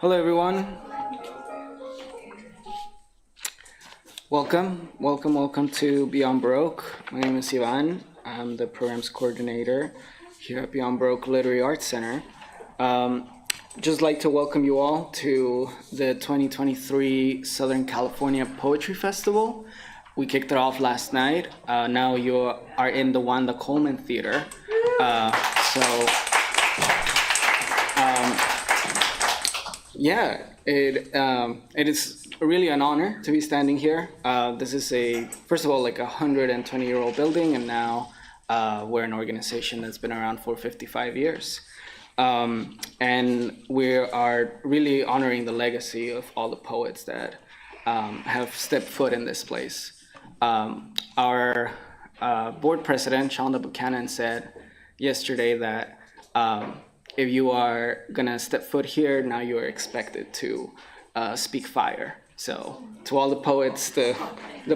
Hello, everyone. Welcome to Beyond Baroque. My name is Ivan. I'm the programs coordinator here at Beyond Baroque Literary Arts Center. Just like to welcome you all to the 2023 Southern California Poetry Festival. We kicked it off last night. Now you are in the Wanda Coleman Theater. It is really an honor to be standing here. This is first of all, like a 120-year-old building, and now we're an organization that's been around for 55 years. And we are really honoring the legacy of all the poets that have stepped foot in this place. Our board president, Shonda Buchanan, said yesterday that if you are gonna step foot here, now you are expected to speak fire. So to all the poets, the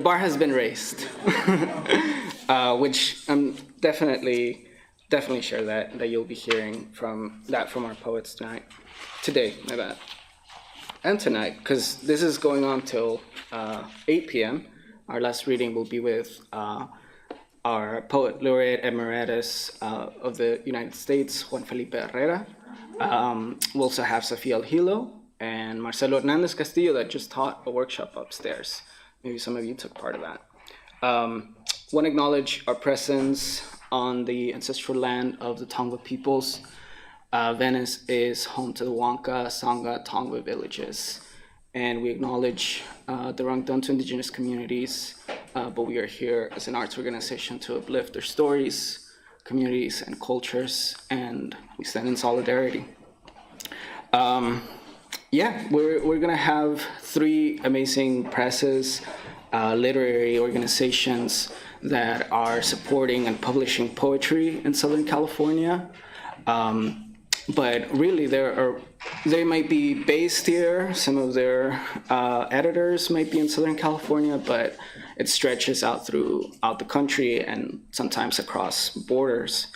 bar has been raised, which I'm definitely sure that you'll be hearing from our poets today, and tonight, because this is going on till 8 p.m. Our last reading will be with our poet laureate emeritus of the United States, Juan Felipe Herrera. We'll also have Sofia El Hilo and Marcelo Hernandez Castillo that just taught a workshop upstairs. Maybe some of you took part of that. Want to acknowledge our presence on the ancestral land of the Tongva peoples. Venice is home to the Wanka, Sangha, Tongva villages. And we acknowledge the Rangduntu indigenous communities, but we are here as an arts organization to uplift their stories, communities, and cultures, and we stand in solidarity. We're gonna have 3 amazing presses, literary organizations that are supporting and publishing poetry in Southern California. But really, they might be based here. Some of their editors might be in Southern California, but it stretches out throughout the country and sometimes across borders.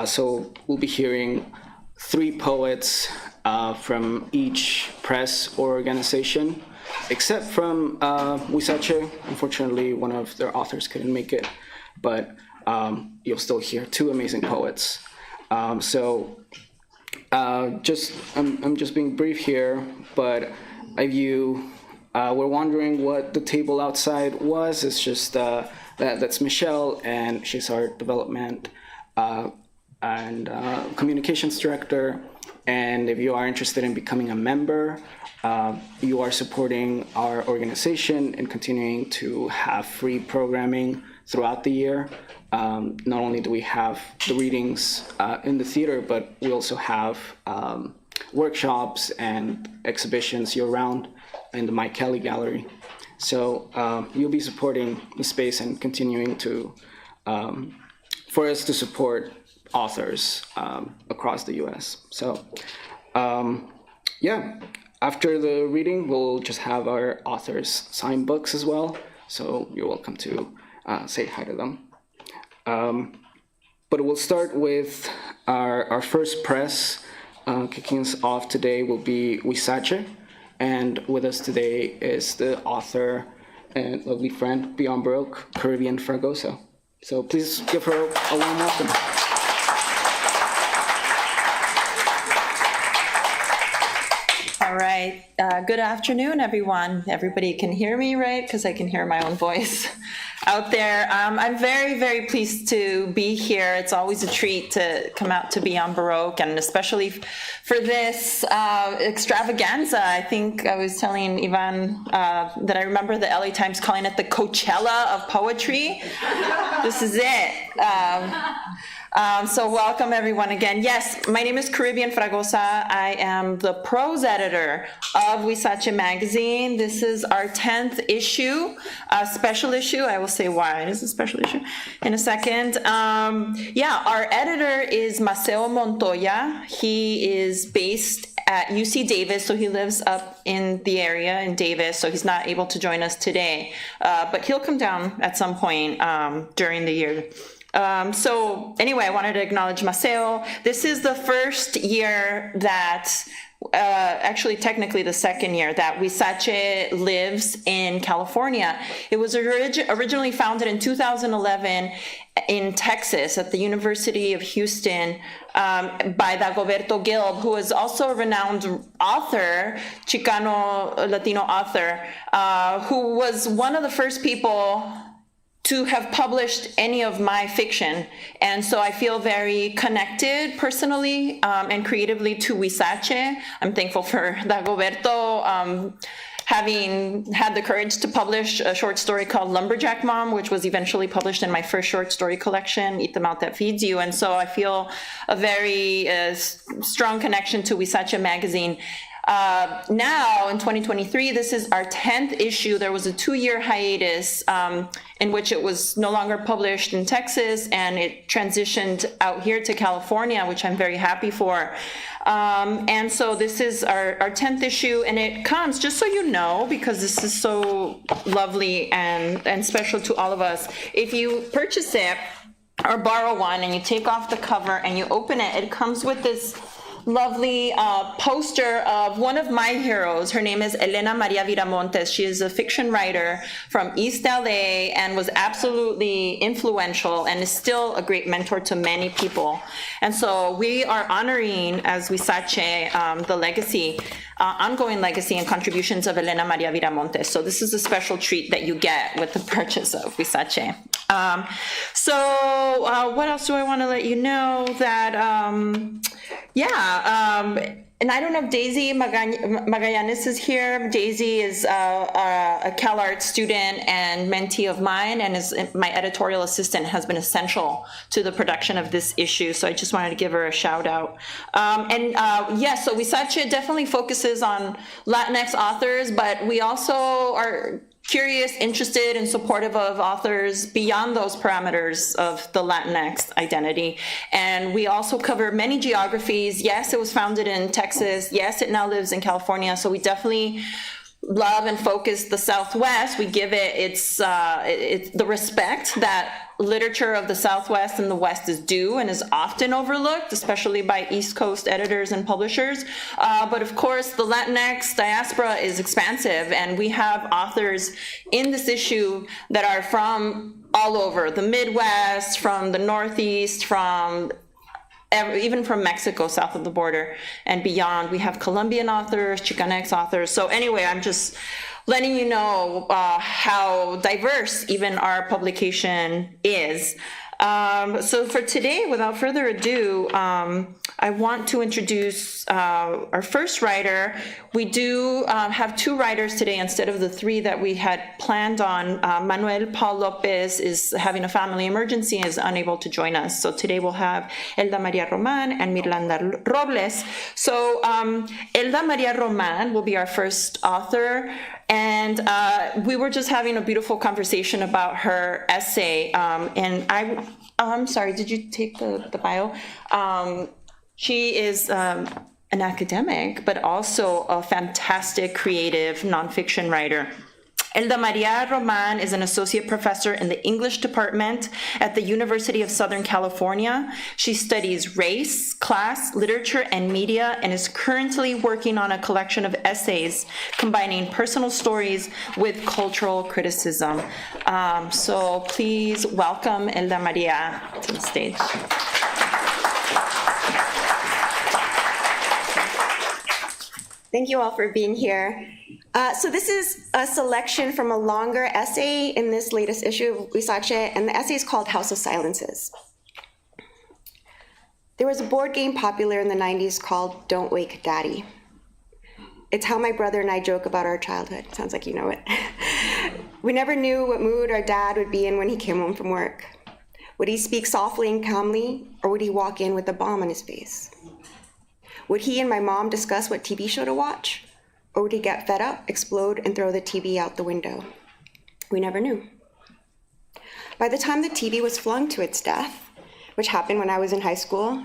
So we'll be hearing 3 poets from each press or organization, except from Huizache. Unfortunately, one of their authors couldn't make it, but you'll still hear 2 amazing poets. I'm just being brief here, but if you were wondering what the table outside was, it's just that's Michelle, and she's our development and communications director. And if you are interested in becoming a member, you are supporting our organization and continuing to have free programming throughout the year. Not only do we have the readings in the theater, but we also have workshops and exhibitions year-round in the Mike Kelly Gallery. So you'll be supporting the space and continuing to, for us to support authors across the U.S. So after the reading, we'll just have our authors sign books as well. So you're welcome to say hi to them. But we'll start with our first press. Kicking us off today will be Huizache, and with us today is the author and lovely friend, Beyond Baroque, Caribbean Fragoso. So please give her a warm welcome. All right. Good afternoon, everyone. Everybody can hear me, right? Because I can hear my own voice out there. I'm very, very pleased to be here. It's always a treat to come out to Beyond Baroque, and especially for this extravaganza. I think I was telling Ivan that I remember the LA Times calling it the Coachella of poetry. This is it. So welcome everyone again. Yes, my name is Caribbean Fragosa. I am the prose editor of Huizache magazine. This is our 10th issue, a special issue. I will say why it is a special issue in a second. Our editor is Maceo Montoya. He is based at UC Davis, so he lives up in the area in Davis, so he's not able to join us today. But he'll come down at some point during the year. So anyway, I wanted to acknowledge Maceo. This is the first year that, actually technically the second year that Huizache lives in California. It was originally founded in 2011 in Texas at the University of Houston by Dagoberto Gilb, who is also a renowned author, Chicano Latino author, who was one of the first people to have published any of my fiction. And so I feel very connected personally and creatively to Huizache. I'm thankful for Dagoberto having had the courage to publish a short story called Lumberjack Mom, which was eventually published in my first short story collection, Eat the Mouth That Feeds You. And so I feel a very strong connection to Huizache magazine. Now, in 2023, this is our 10th issue. There was a 2-year hiatus in which it was no longer published in Texas, and it transitioned out here to California, which I'm very happy for. And so this is our 10th issue, and it comes, just so you know, because this is so lovely and special to all of us. If you purchase it or borrow one and you take off the cover and you open it, it comes with this lovely poster of one of my heroes. Her name is Elena Maria Viramontes. She is a fiction writer from East LA and was absolutely influential and is still a great mentor to many people. And so we are honoring, as Huizache, the legacy, ongoing legacy and contributions of Elena Maria Viramontes. So this is a special treat that you get with the purchase of Huizache. What else do I want to let you know? That, and I don't know if Daisy Magallanes is here. Daisy is a CalArts student and mentee of mine, and is my editorial assistant, has been essential to the production of this issue. So I just wanted to give her a shout out. So Huizache definitely focuses on Latinx authors, but we also are curious, interested, and supportive of authors beyond those parameters of the Latinx identity. And we also cover many geographies. Yes, it was founded in Texas. Yes, it now lives in California. So we definitely love and focus the Southwest. We give it its the respect that literature of the Southwest and the West is due and is often overlooked, especially by East Coast editors and publishers. But of course, the Latinx diaspora is expansive, and we have authors in this issue that are from all over, the Midwest, from the Northeast, even from Mexico, south of the border and beyond. We have Colombian authors, Chicanx authors. So anyway, I'm just letting you know how diverse even our publication is. So for today, without further ado, I want to introduce our first writer. We do have 2 writers today instead of the 3 that we had planned on. Manuel Paul Lopez is having a family emergency and is unable to join us. So today we'll have Elda Maria Roman and Mirlanda Robles. So Elda Maria Roman will be our first author. And we were just having a beautiful conversation about her essay. I'm sorry, did you take the bio? She is an academic, but also a fantastic creative nonfiction writer. Elda Maria Roman is an associate professor in the English department at the University of Southern California. She studies race, class, literature, and media, and is currently working on a collection of essays combining personal stories with cultural criticism. So please welcome Elda Maria to the stage. Thank you all for being here. So this is a selection from a longer essay in this latest issue of Huizache, and the essay is called House of Silences. There was a board game popular in the 90s called Don't Wake Daddy. It's how my brother and I joke about our childhood. Sounds like you know it. We never knew what mood our dad would be in when he came home from work. Would he speak softly and calmly, or would he walk in with a bomb on his face? Would he and my mom discuss what TV show to watch? Or would he get fed up, explode, and throw the TV out the window? We never knew. By the time the TV was flung to its death, which happened when I was in high school,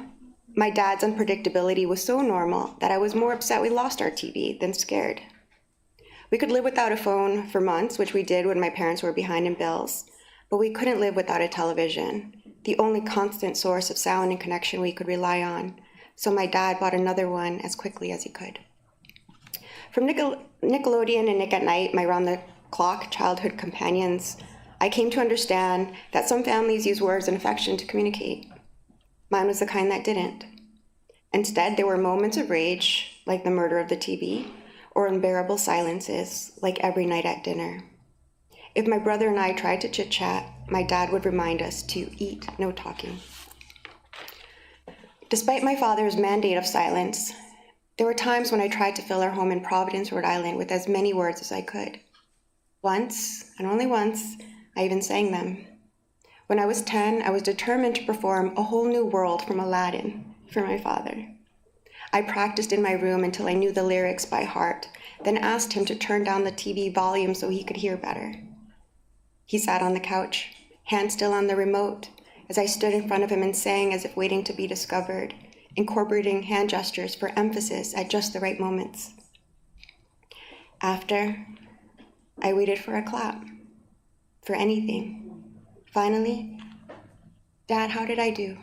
my dad's unpredictability was so normal that I was more upset we lost our TV than scared. We could live without a phone for months, which we did when my parents were behind in bills, but we couldn't live without a television. the only constant source of sound and connection we could rely on, so my dad bought another one as quickly as he could. From Nickelodeon and Nick at Night, my round-the-clock childhood companions, I came to understand that some families use words and affection to communicate. Mine was the kind that didn't. Instead, there were moments of rage, like the murder of the TV, or unbearable silences, like every night at dinner. If my brother and I tried to chit-chat, my dad would remind us to eat, no talking. Despite my father's mandate of silence, there were times when I tried to fill our home in Providence, Rhode Island with as many words as I could. Once, and only once, I even sang them. When I was 10, I was determined to perform A Whole New World from Aladdin for my father. I practiced in my room until I knew the lyrics by heart, then asked him to turn down the TV volume so he could hear better. He sat on the couch, hand still on the remote, as I stood in front of him and sang as if waiting to be discovered, incorporating hand gestures for emphasis at just the right moments. After, I waited for a clap, for anything. Finally, "Dad, how did I do?"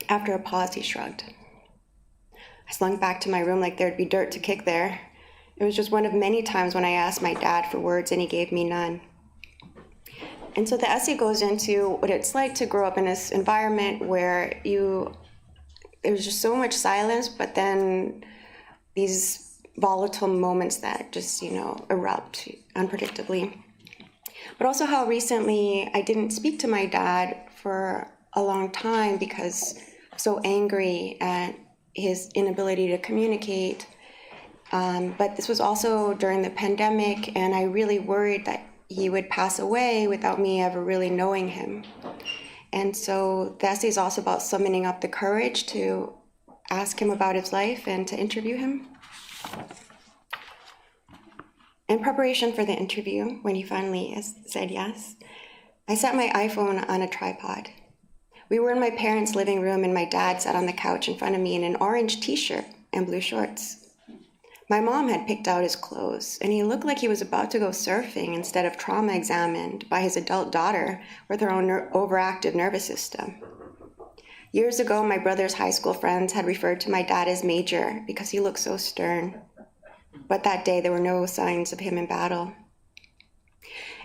After a pause, he shrugged. I slunk back to my room like there'd be dirt to kick there. It was just one of many times when I asked my dad for words and he gave me none. And so the essay goes into what it's like to grow up in this environment where there's just so much silence, but then these volatile moments that just, erupt unpredictably. But also how recently I didn't speak to my dad for a long time because I'm so angry at his inability to communicate. But this was also during the pandemic, and I really worried that he would pass away without me ever really knowing him. And so the essay is also about summoning up the courage to ask him about his life and to interview him. In preparation for the interview, when he finally said yes, I set my iPhone on a tripod. We were in my parents' living room and my dad sat on the couch in front of me in an orange t-shirt and blue shorts. My mom had picked out his clothes, and he looked like he was about to go surfing instead of trauma examined by his adult daughter with her own overactive nervous system. Years ago, my brother's high school friends had referred to my dad as Major because he looked so stern. But that day, there were no signs of him in battle.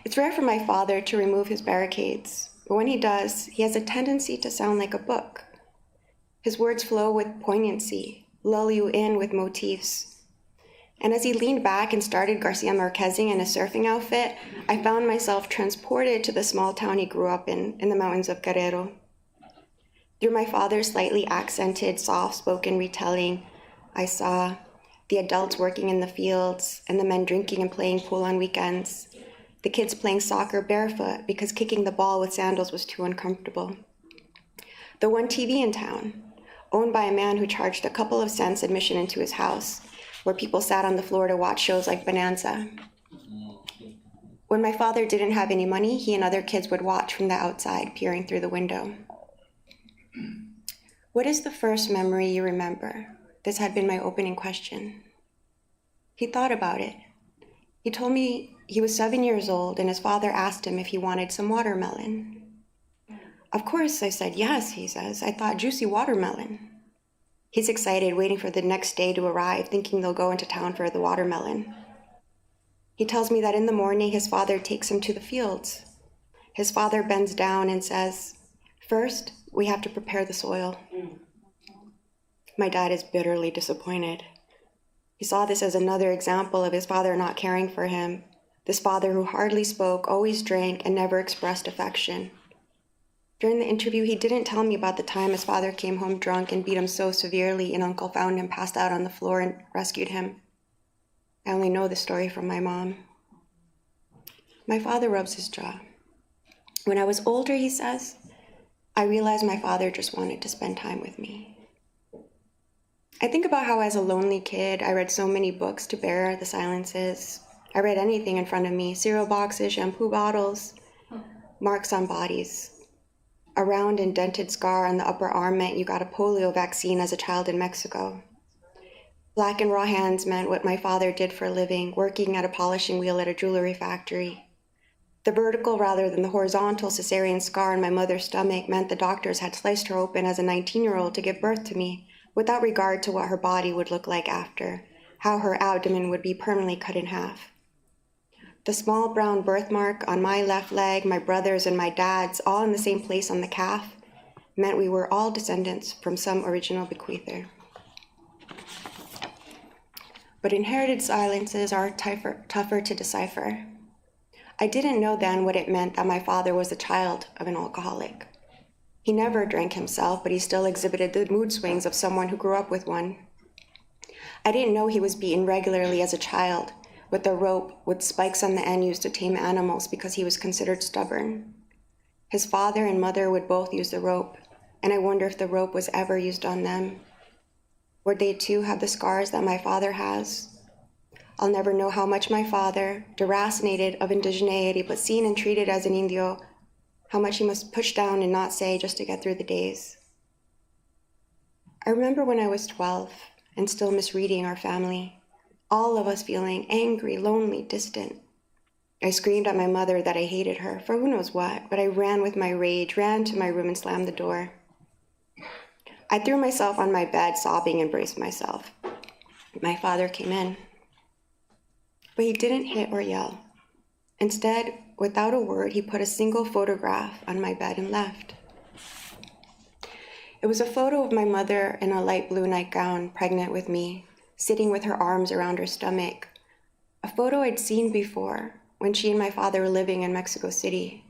It's rare for my father to remove his barricades, but when he does, he has a tendency to sound like a book. His words flow with poignancy, lull you in with motifs. And as he leaned back and started Garcia Marquezing in a surfing outfit, I found myself transported to the small town he grew up in the mountains of Guerrero. Through my father's slightly accented, soft-spoken retelling, I saw the adults working in the fields and the men drinking and playing pool on weekends, the kids playing soccer barefoot because kicking the ball with sandals was too uncomfortable. The one TV in town, owned by a man who charged a couple of cents admission into his house, where people sat on the floor to watch shows like Bonanza. When my father didn't have any money, he and other kids would watch from the outside, peering through the window. What is the first memory you remember? This had been my opening question. He thought about it. He told me he was 7 years old and his father asked him if he wanted some watermelon. Of course, I said, yes, he says. I thought juicy watermelon. He's excited, waiting for the next day to arrive, thinking they'll go into town for the watermelon. He tells me that in the morning, his father takes him to the fields. His father bends down and says, "First, we have to prepare the soil." My dad is bitterly disappointed. He saw this as another example of his father not caring for him, this father who hardly spoke, always drank, and never expressed affection. During the interview, he didn't tell me about the time his father came home drunk and beat him so severely and Uncle found him passed out on the floor and rescued him. I only know the story from my mom. My father rubs his jaw. When I was older, he says, I realized my father just wanted to spend time with me. I think about how as a lonely kid, I read so many books to bear the silences. I read anything in front of me, cereal boxes, shampoo bottles, marks on bodies. A round indented scar on the upper arm meant you got a polio vaccine as a child in Mexico. Black and raw hands meant what my father did for a living, working at a polishing wheel at a jewelry factory. The vertical rather than the horizontal cesarean scar on my mother's stomach meant the doctors had sliced her open as a 19-year-old to give birth to me, without regard to what her body would look like after, how her abdomen would be permanently cut in half. The small brown birthmark on my left leg, my brother's and my dad's, all in the same place on the calf, meant we were all descendants from some original bequeather. But inherited silences are tougher to decipher. I didn't know then what it meant that my father was the child of an alcoholic. He never drank himself, but he still exhibited the mood swings of someone who grew up with one. I didn't know he was beaten regularly as a child, with a rope with spikes on the end used to tame animals because he was considered stubborn. His father and mother would both use the rope, and I wonder if the rope was ever used on them. Would they too have the scars that my father has? I'll never know how much my father, deracinated of indigeneity but seen and treated as an Indio, how much he must push down and not say just to get through the days. I remember when I was 12 and still misreading our family, all of us feeling angry, lonely, distant. I screamed at my mother that I hated her for who knows what, but I ran with my rage, ran to my room and slammed the door. I threw myself on my bed, sobbing, and braced myself. My father came in. But he didn't hit or yell. Instead, without a word, he put a single photograph on my bed and left. It was a photo of my mother in a light blue nightgown, pregnant with me, sitting with her arms around her stomach. A photo I'd seen before, when she and my father were living in Mexico City.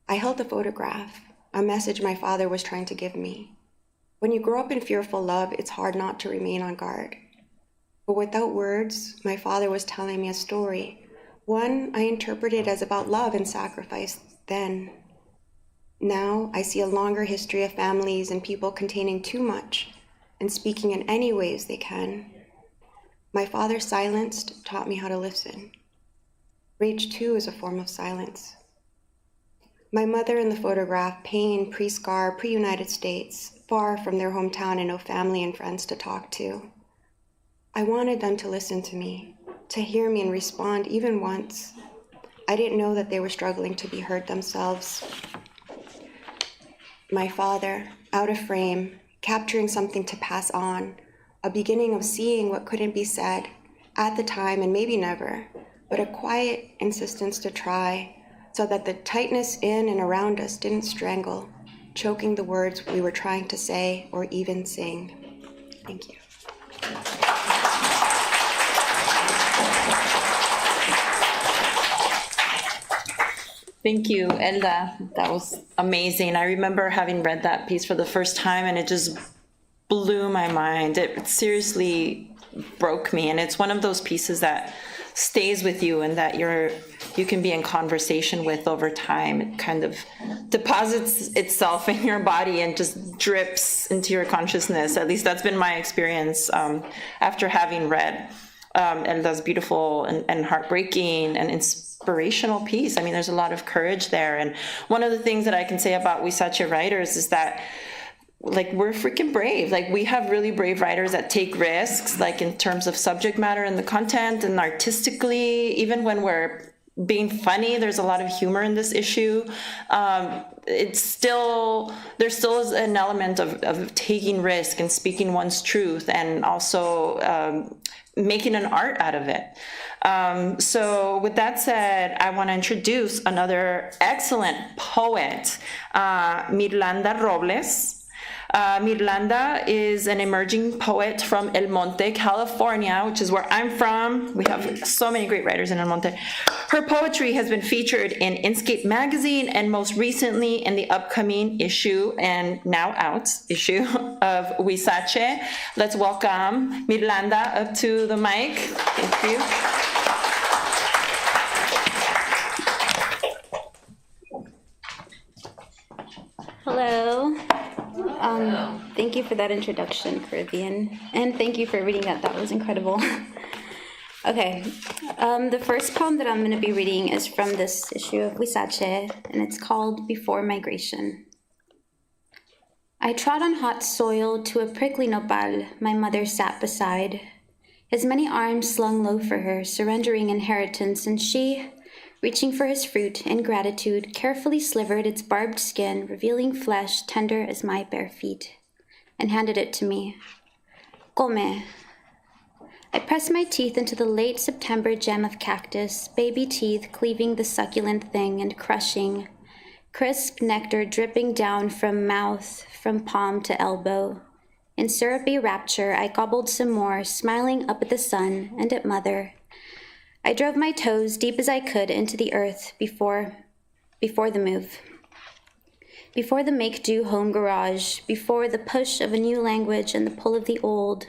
I held the photograph, a message my father was trying to give me. When you grow up in fearful love, it's hard not to remain on guard. But without words, my father was telling me a story, one I interpreted as about love and sacrifice then. Now I see a longer history of families and people containing too much and speaking in any ways they can. My father silenced taught me how to listen. Rage too is a form of silence. My mother in the photograph, pain, pre-scar, pre-United States, far from their hometown and no family and friends to talk to. I wanted them to listen to me, to hear me and respond even once. I didn't know that they were struggling to be heard themselves. My father, out of frame, capturing something to pass on, a beginning of seeing what couldn't be said at the time and maybe never, but a quiet insistence to try so that the tightness in and around us didn't strangle, choking the words we were trying to say or even sing. Thank you. Thank you, Elda. That was amazing. I remember having read that piece for the first time and it just blew my mind. It seriously broke me. And it's one of those pieces that stays with you and that you can be in conversation with over time. It kind of deposits itself in your body and just drips into your consciousness. At least that's been my experience after having read Elda's beautiful and heartbreaking and inspirational piece. I mean, there's a lot of courage there. And one of the things that I can say about Huizache writers is that, like, we're freaking brave. Like, we have really brave writers that take risks, like in terms of subject matter and the content and artistically, even when we're being funny, there's a lot of humor in this issue. There still is an element of taking risk and speaking one's truth and also making an art out of it. So with that said, I want to introduce another excellent poet, Mirlanda Robles. Mirlanda is an emerging poet from El Monte, California, which is where I'm from. We have so many great writers in El Monte. Her poetry has been featured in Inscape magazine and most recently in the upcoming issue and now out issue of Huizache. Let's welcome Mirlanda up to the mic. Thank you. Hello. Thank you for that introduction, Caribbean, and thank you for reading that. That was incredible. Okay, the first poem that I'm going to be reading is from this issue of Huizache, and it's called Before Migration. I trod on hot soil to a prickly nopal my mother sat beside, his many arms slung low for her, surrendering inheritance, and she, reaching for his fruit in gratitude, carefully slivered its barbed skin, revealing flesh tender as my bare feet, and handed it to me. Come. I pressed my teeth into the late September gem of cactus, baby teeth cleaving the succulent thing and crushing, crisp nectar dripping down from mouth, from palm to elbow. In syrupy rapture, I gobbled some more, smiling up at the sun and at Mother. I drove my toes deep as I could into the earth before the move. Before the make-do home garage, before the push of a new language and the pull of the old,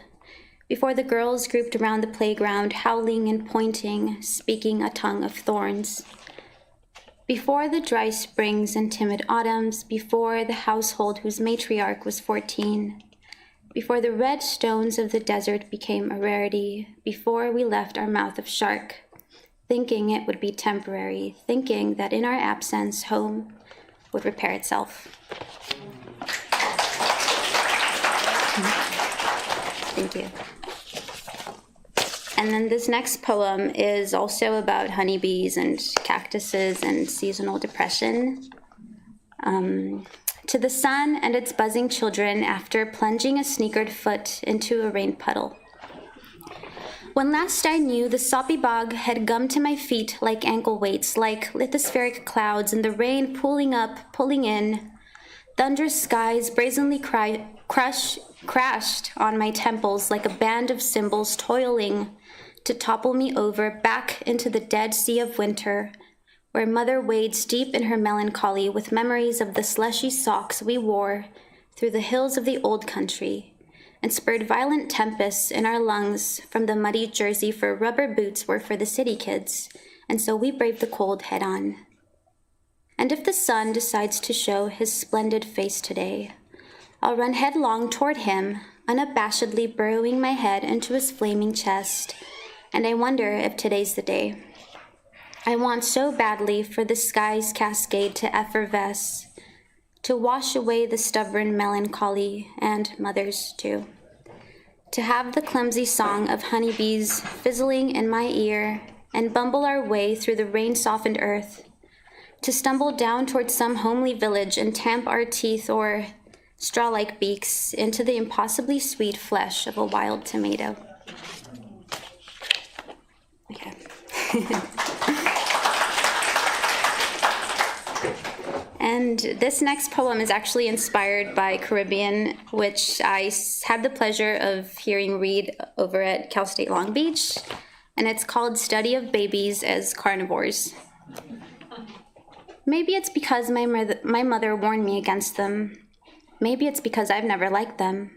before the girls grouped around the playground, howling and pointing, speaking a tongue of thorns. Before the dry springs and timid autumns, before the household whose matriarch was 14, before the red stones of the desert became a rarity, before we left our mouth of shark, thinking it would be temporary, thinking that in our absence, home would repair itself. Thank you. And then this next poem is also about honeybees and cactuses and seasonal depression. To the sun and its buzzing children after plunging a sneakered foot into a rain puddle. When last I knew, the soppy bog had gummed to my feet like ankle weights, like lithospheric clouds, and the rain pooling up, pulling in. Thunderous skies brazenly crashed on my temples like a band of cymbals toiling to topple me over back into the dead sea of winter, where Mother wades deep in her melancholy with memories of the slushy socks we wore through the hills of the old country, and spurred violent tempests in our lungs from the muddy jersey, for rubber boots were for the city kids, and so we braved the cold head on. And if the sun decides to show his splendid face today, I'll run headlong toward him, unabashedly burrowing my head into his flaming chest, and I wonder if today's the day. I want so badly for the sky's cascade to effervesce, to wash away the stubborn melancholy, and Mother's too. To have the clumsy song of honeybees fizzling in my ear and bumble our way through the rain-softened earth, to stumble down toward some homely village and tamp our teeth or straw-like beaks into the impossibly sweet flesh of a wild tomato. Okay. And this next poem is actually inspired by Caribbean, which I had the pleasure of hearing read over at Cal State Long Beach, and it's called Study of Babies as Carnivores. Maybe it's because my mother warned me against them. Maybe it's because I've never liked them.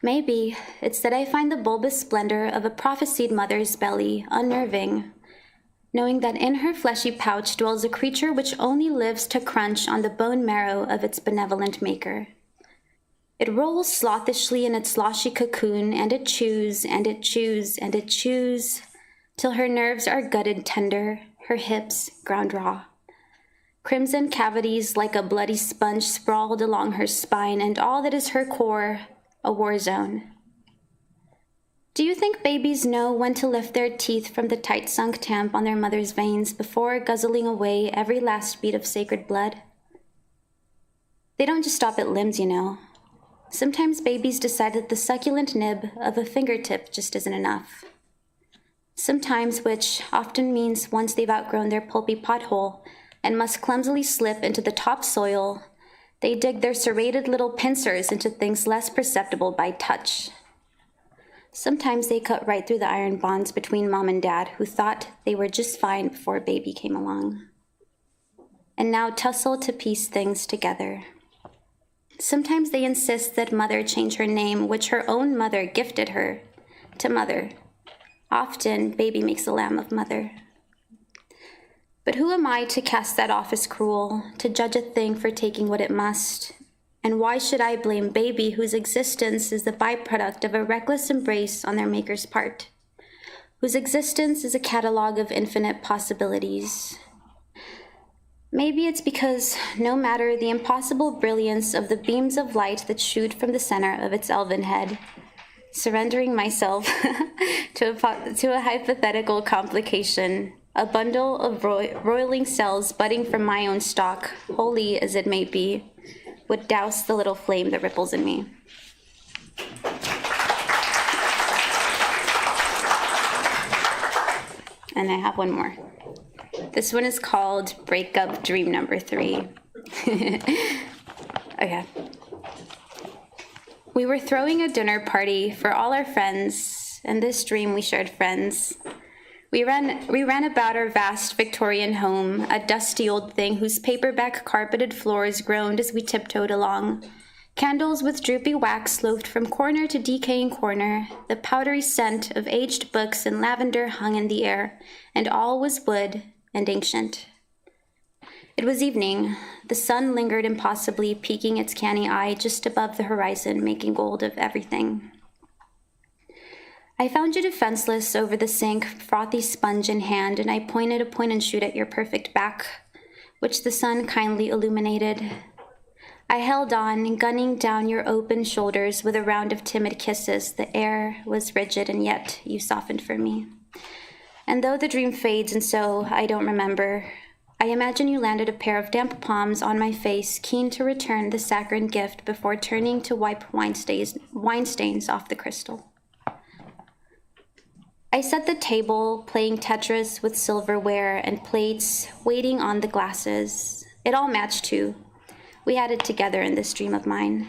Maybe it's that I find the bulbous splendor of a prophesied mother's belly unnerving, knowing that in her fleshy pouch dwells a creature which only lives to crunch on the bone marrow of its benevolent maker. It rolls slothishly in its sloshy cocoon, and it chews, and it chews, and it chews, till her nerves are gutted tender, her hips ground raw. Crimson cavities like a bloody sponge sprawled along her spine, and all that is her core, a war zone. Do you think babies know when to lift their teeth from the tight-sunk tamp on their mother's veins before guzzling away every last bead of sacred blood? They don't just stop at limbs, you know. Sometimes babies decide that the succulent nib of a fingertip just isn't enough. Sometimes, which often means once they've outgrown their pulpy pothole and must clumsily slip into the topsoil, they dig their serrated little pincers into things less perceptible by touch. Sometimes they cut right through the iron bonds between mom and dad, who thought they were just fine before baby came along, and now tussle to piece things together. Sometimes they insist that mother change her name, which her own mother gifted her, to mother. Often, baby makes a lamb of mother. But who am I to cast that off as cruel, to judge a thing for taking what it must? And why should I blame baby, whose existence is the byproduct of a reckless embrace on their maker's part, whose existence is a catalog of infinite possibilities? Maybe it's because no matter the impossible brilliance of the beams of light that shoot from the center of its elven head, surrendering myself to a hypothetical complication a bundle of roiling cells budding from my own stalk, holy as it may be, would douse the little flame that ripples in me. And I have one more. This one is called Breakup Dream Number 3. Okay. We were throwing a dinner party for all our friends, and this dream we shared friends. We ran about our vast Victorian home, a dusty old thing whose paperback carpeted floors groaned as we tiptoed along. Candles with droopy wax loafed from corner to decaying corner. The powdery scent of aged books and lavender hung in the air, and all was wood and ancient. It was evening. The sun lingered impossibly, peeking its canny eye just above the horizon, making gold of everything. I found you defenseless over the sink, frothy sponge in hand, and I pointed a point-and-shoot at your perfect back, which the sun kindly illuminated. I held on, gunning down your open shoulders with a round of timid kisses. The air was rigid, and yet you softened for me. And though the dream fades, and so I don't remember, I imagine you landed a pair of damp palms on my face, keen to return the saccharine gift before turning to wipe wine stains off the crystal. I set the table, playing Tetris with silverware and plates, waiting on the glasses. It all matched too. We had it together in this dream of mine.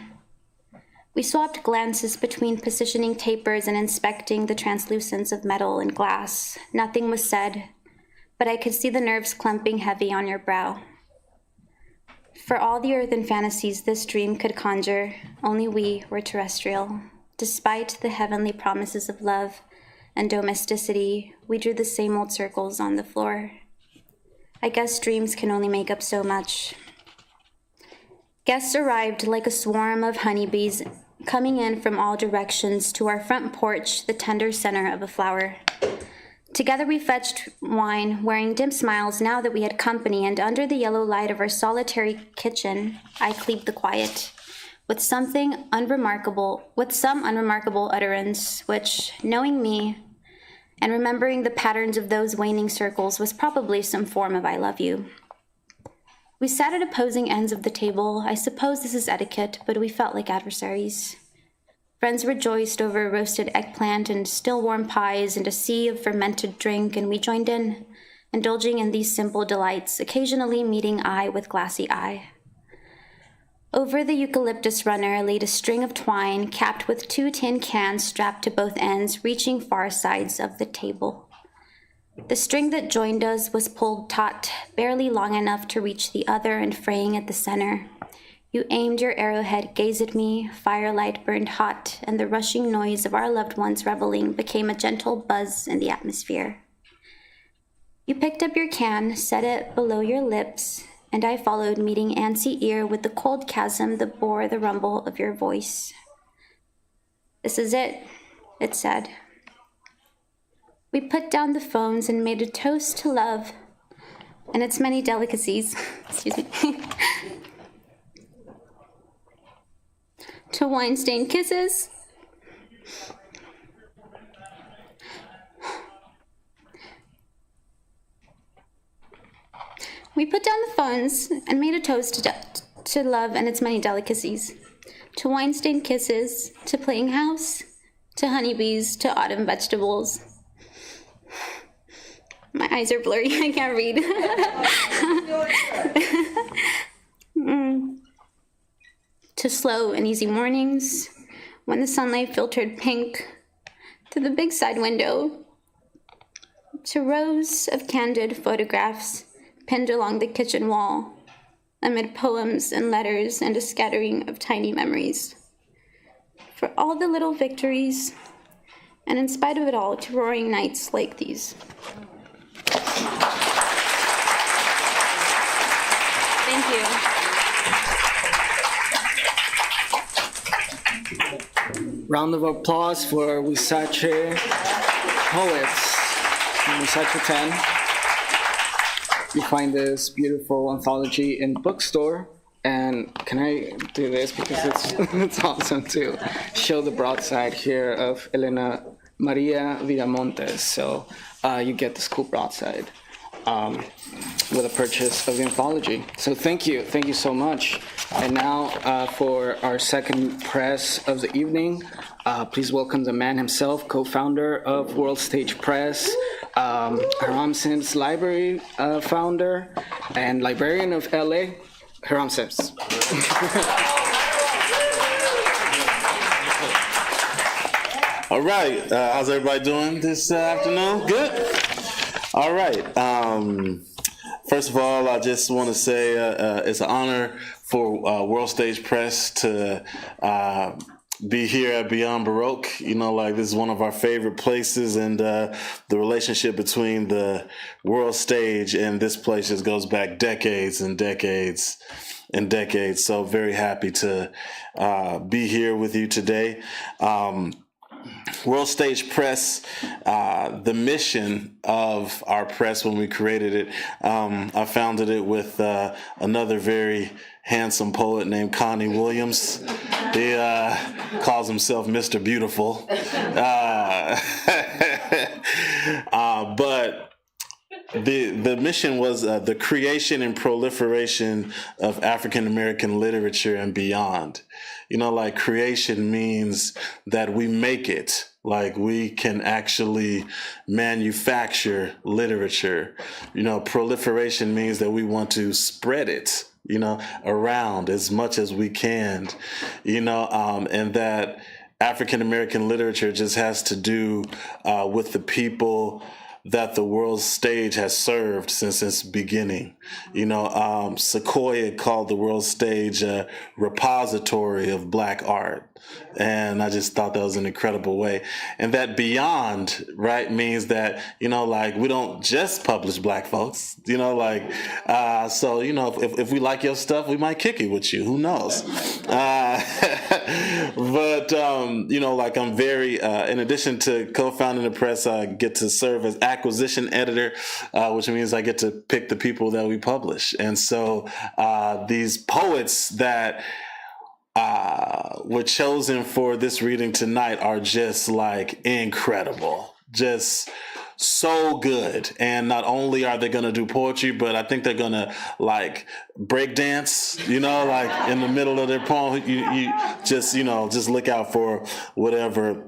We swapped glances between positioning tapers and inspecting the translucence of metal and glass. Nothing was said, but I could see the nerves clumping heavy on your brow. For all the earthen fantasies this dream could conjure, only we were terrestrial. Despite the heavenly promises of love and domesticity, we drew the same old circles on the floor. I guess dreams can only make up so much. Guests arrived like a swarm of honeybees, coming in from all directions to our front porch, the tender center of a flower. Together we fetched wine, wearing dim smiles now that we had company, and under the yellow light of our solitary kitchen, I cleaved the quiet, with some unremarkable utterance, which, knowing me, and remembering the patterns of those waning circles, was probably some form of I love you. We sat at opposing ends of the table. I suppose this is etiquette, but we felt like adversaries. Friends rejoiced over roasted eggplant and still warm pies and a sea of fermented drink, and we joined in, indulging in these simple delights, occasionally meeting eye with glassy eye. Over the eucalyptus runner laid a string of twine capped with 2 tin cans strapped to both ends, reaching far sides of the table. The string that joined us was pulled taut, barely long enough to reach the other and fraying at the center. You aimed your arrowhead, gazed at me, firelight burned hot, and the rushing noise of our loved ones reveling became a gentle buzz in the atmosphere. You picked up your can, set it below your lips, and I followed, meeting antsy ear with the cold chasm that bore the rumble of your voice. "This is it," it said. We put down the phones and made a toast to love and its many delicacies. Excuse me. To wine-stained kisses. We put down the phones and made a toast to love and its many delicacies. To wine-stained kisses, to playing house, to honeybees, to autumn vegetables. My eyes are blurry, I can't read. To slow and easy mornings, when the sunlight filtered pink, to the big side window, to rows of candid photographs pinned along the kitchen wall, amid poems and letters and a scattering of tiny memories. For all the little victories, and in spite of it all, to roaring nights like these. Thank you. Round of applause for Huizache poets from Huizache 10. You find this beautiful anthology in bookstore. And can I do this because it's awesome to show the broadside here of Elena Maria Vidamontes. So you get the school broadside. with the purchase of the anthology. So thank you so much. And now for our second press of the evening, please welcome the man himself, co-founder of World Stage Press, Hiram Sims Library founder, and librarian of LA, Hiram Sims. All right, how's everybody doing this afternoon? Good? All right. First of all, I just want to say it's an honor for World Stage Press to be here at Beyond Baroque. You know, like, this is one of our favorite places, and the relationship between the World Stage and this place just goes back decades and decades and decades. So very happy to be here with you today. World Stage Press, the mission of our press when we created it, I founded it with another very handsome poet named Connie Williams. He calls himself Mr. Beautiful. But the mission was the creation and proliferation of African American literature and beyond. You know, like, creation means that we make it. Like, we can actually manufacture literature. You know, proliferation means that we want to spread it, you know, around as much as we can, you know, and that African American literature just has to do with the people that the world stage has served since its beginning. You know, Sequoia called the world stage a repository of Black art. And I just thought that was an incredible way. And that beyond, right, means that, you know, like, we don't just publish Black folks, you know, like, so, you know, if we like your stuff, we might kick it with you. Who knows? But, you know, like, I'm very, in addition to co-founding the press, I get to serve as acquisition editor, which means I get to pick the people that we publish. And so these poets that were chosen for this reading tonight are just, like, incredible, just so good. And not only are they going to do poetry, but I think they're going to, like, break dance, you know, like, in the middle of their poem. You just, you know, just look out for whatever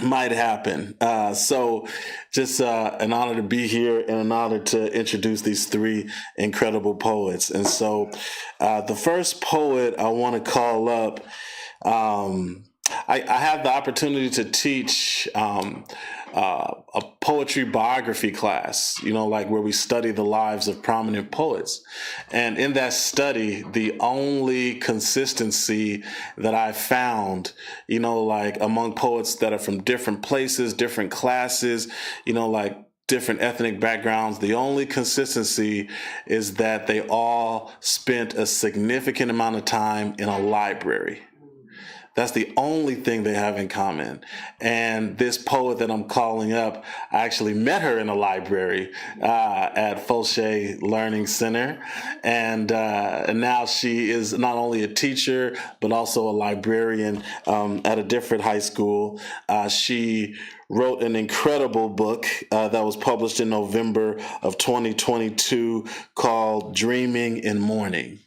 might happen. So just an honor to be here and an honor to introduce these three incredible poets. And so the first poet I want to call up, I have the opportunity to teach a poetry biography class, you know, like, where we study the lives of prominent poets. And in that study, the only consistency that I found, you know, like, among poets that are from different places, different classes, you know, like, different ethnic backgrounds, the only consistency is that they all spent a significant amount of time in a library. That's the only thing they have in common. And this poet that I'm calling up, I actually met her in a library at Huizache Learning Center. And now she is not only a teacher, but also a librarian at a different high school. She wrote an incredible book that was published in November of 2022 called Dreaming in Mourning.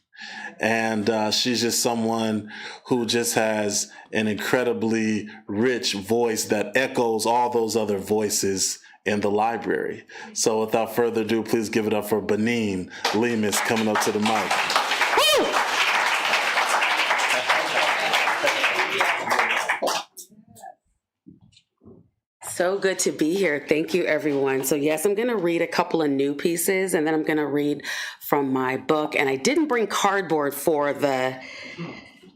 And she's just someone who just has an incredibly rich voice that echoes all those other voices in the library. So without further ado, please give it up for Benin Lemus coming up to the mic. Woo! So good to be here. Thank you, everyone. So yes, I'm going to read a couple of new pieces, and then I'm going to read from my book. And I didn't bring cardboard for the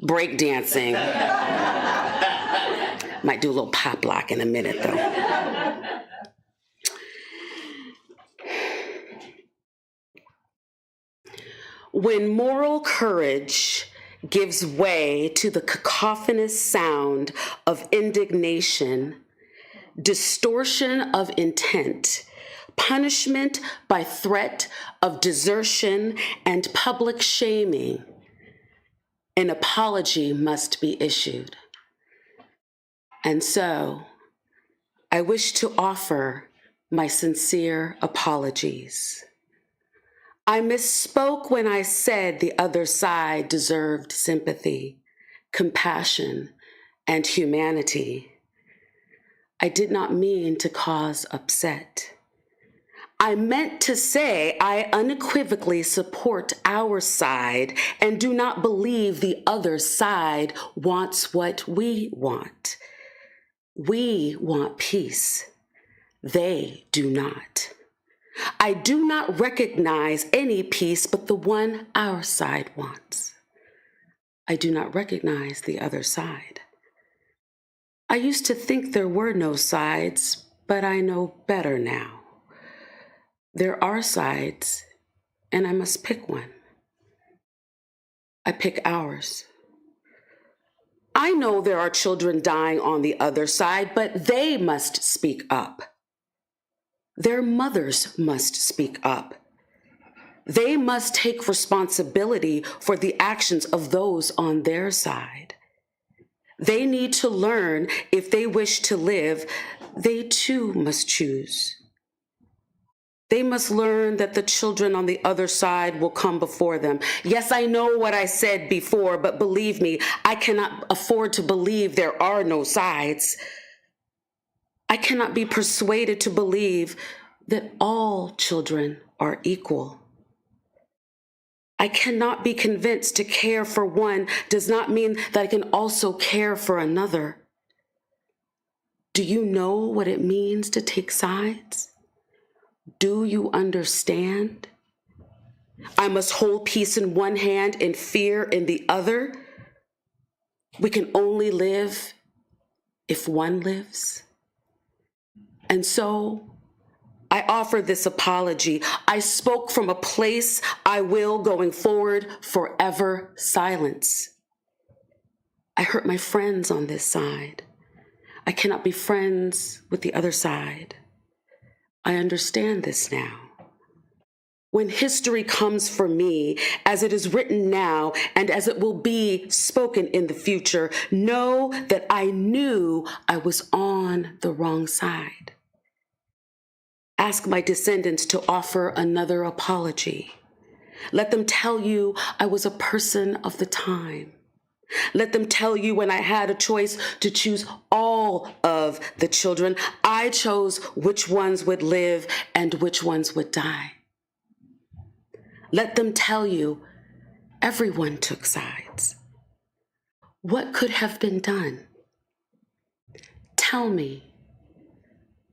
break dancing. Might do a little pop lock in a minute, though. When moral courage gives way to the cacophonous sound of indignation, distortion of intent, punishment by threat of desertion and public shaming, an apology must be issued. And so, I wish to offer my sincere apologies. I misspoke when I said the other side deserved sympathy, compassion, and humanity. I did not mean to cause upset. I meant to say I unequivocally support our side and do not believe the other side wants what we want. We want peace. They do not. I do not recognize any peace but the one our side wants. I do not recognize the other side. I used to think there were no sides, but I know better now. There are sides, and I must pick one. I pick ours. I know there are children dying on the other side, but they must speak up. Their mothers must speak up. They must take responsibility for the actions of those on their side. They need to learn if they wish to live, they too must choose. They must learn that the children on the other side will come before them. Yes, I know what I said before, but believe me, I cannot afford to believe there are no sides. I cannot be persuaded to believe that all children are equal. I cannot be convinced to care for one does not mean that I can also care for another. Do you know what it means to take sides? Do you understand? I must hold peace in one hand and fear in the other. We can only live if one lives. And so I offer this apology. I spoke from a place I will, going forward, forever silence. I hurt my friends on this side. I cannot be friends with the other side. I understand this now. When history comes for me, as it is written now and as it will be spoken in the future, know that I knew I was on the wrong side. Ask my descendants to offer another apology. Let them tell you I was a person of the time. Let them tell you when I had a choice to choose all of the children, I chose which ones would live and which ones would die. Let them tell you everyone took sides. What could have been done? Tell me,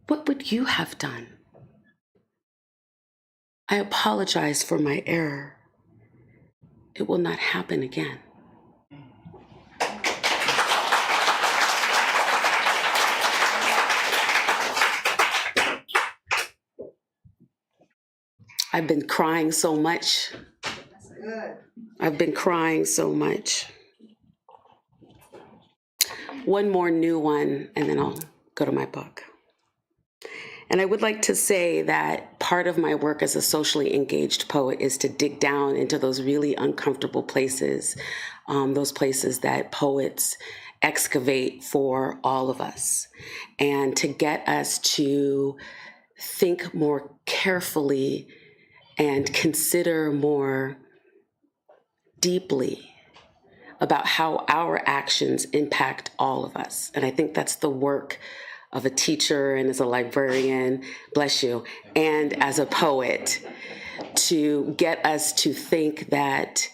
what would you have done? I apologize for my error. It will not happen again. I've been crying so much. I've been crying so much. One more new one, and then I'll go to my book. And I would like to say that part of my work as a socially engaged poet is to dig down into those really uncomfortable places, those places that poets excavate for all of us, and to get us to think more carefully and consider more deeply about how our actions impact all of us. And I think that's the work of a teacher and as a librarian, bless you, and as a poet, to get us to think that,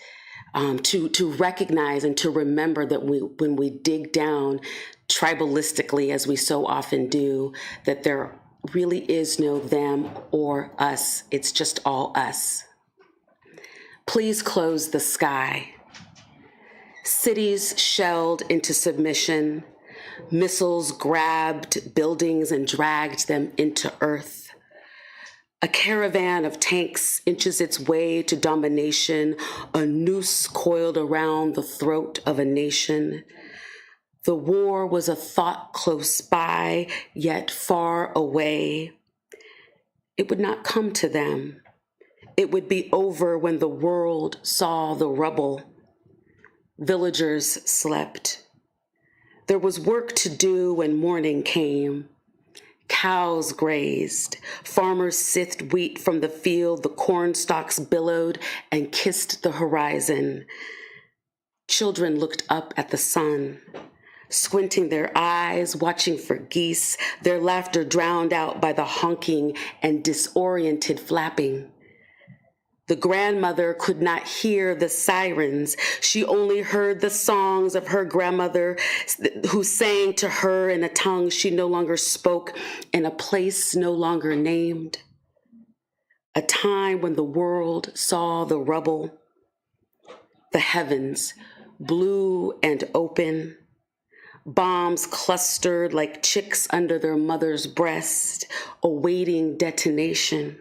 to recognize and to remember that when we dig down tribalistically, as we so often do, that there really is no them or us. It's just all us. Please close the sky. Cities shelled into submission. Missiles grabbed buildings and dragged them into earth. A caravan of tanks inches its way to domination, a noose coiled around the throat of a nation. The war was a thought close by, yet far away. It would not come to them. It would be over when the world saw the rubble. Villagers slept. There was work to do when morning came. Cows grazed. Farmers sifted wheat from the field. The corn stalks billowed and kissed the horizon. Children looked up at the sun, squinting their eyes, watching for geese, their laughter drowned out by the honking and disoriented flapping. The grandmother could not hear the sirens. She only heard the songs of her grandmother who sang to her in a tongue she no longer spoke, in a place no longer named. A time when the world saw the rubble, the heavens, blue and open, bombs clustered like chicks under their mother's breast, awaiting detonation.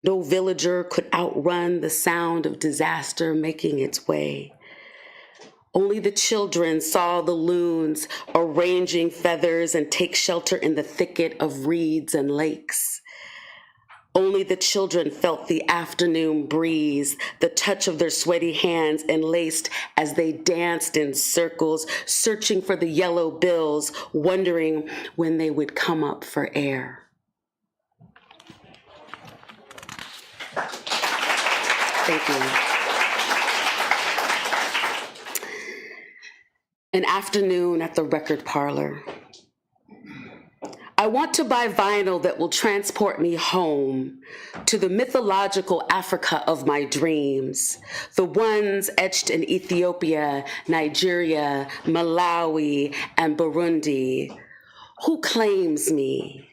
No villager could outrun the sound of disaster making its way. Only the children saw the loons arranging feathers and take shelter in the thicket of reeds and lakes. Only the children felt the afternoon breeze, the touch of their sweaty hands enlaced as they danced in circles, searching for the yellow bills, wondering when they would come up for air. Thank you. An afternoon at the record parlor. I want to buy vinyl that will transport me home to the mythological Africa of my dreams, the ones etched in Ethiopia, Nigeria, Malawi, and Burundi. Who claims me?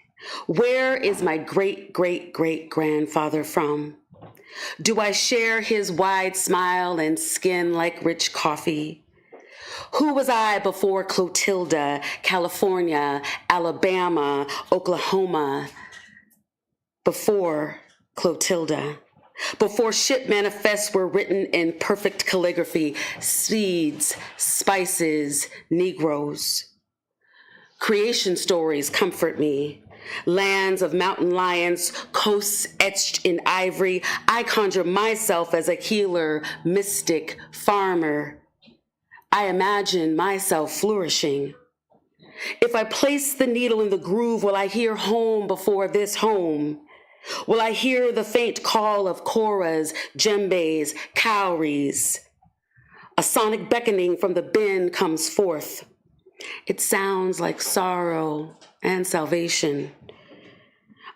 Where is my great-great-great-grandfather from? Do I share his wide smile and skin like rich coffee? Who was I before Clotilda, California, Alabama, Oklahoma? Before Clotilda. Before ship manifests were written in perfect calligraphy, seeds, spices, Negroes. Creation stories comfort me. Lands of mountain lions, coasts etched in ivory. I conjure myself as a healer, mystic, farmer. I imagine myself flourishing. If I place the needle in the groove, will I hear home before this home? Will I hear the faint call of koras, djembes, cowries? A sonic beckoning from the bin comes forth. It sounds like sorrow and salvation.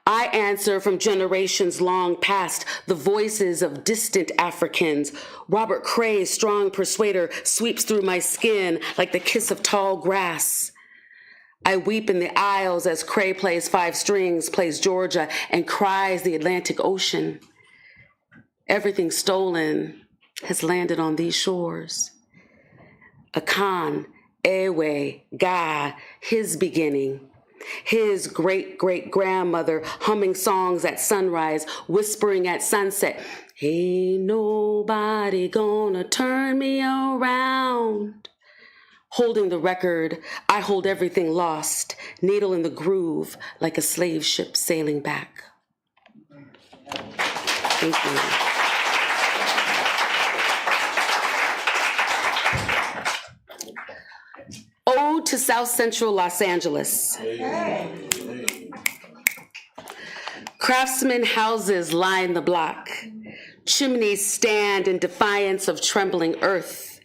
I answer from generations long past, the voices of distant Africans. Robert Cray's strong persuader sweeps through my skin like the kiss of tall grass. I weep in the aisles as Cray plays five strings, plays Georgia, and cries the Atlantic Ocean. Everything stolen has landed on these shores. Akan, Ewe, Ga, his beginning. His great-great-grandmother humming songs at sunrise, whispering at sunset, ain't nobody gonna turn me around. Holding the record, I hold everything lost, needle in the groove like a slave ship sailing back. Thank you. Ode to South Central Los Angeles. Craftsman houses line the block. Chimneys stand in defiance of trembling earth.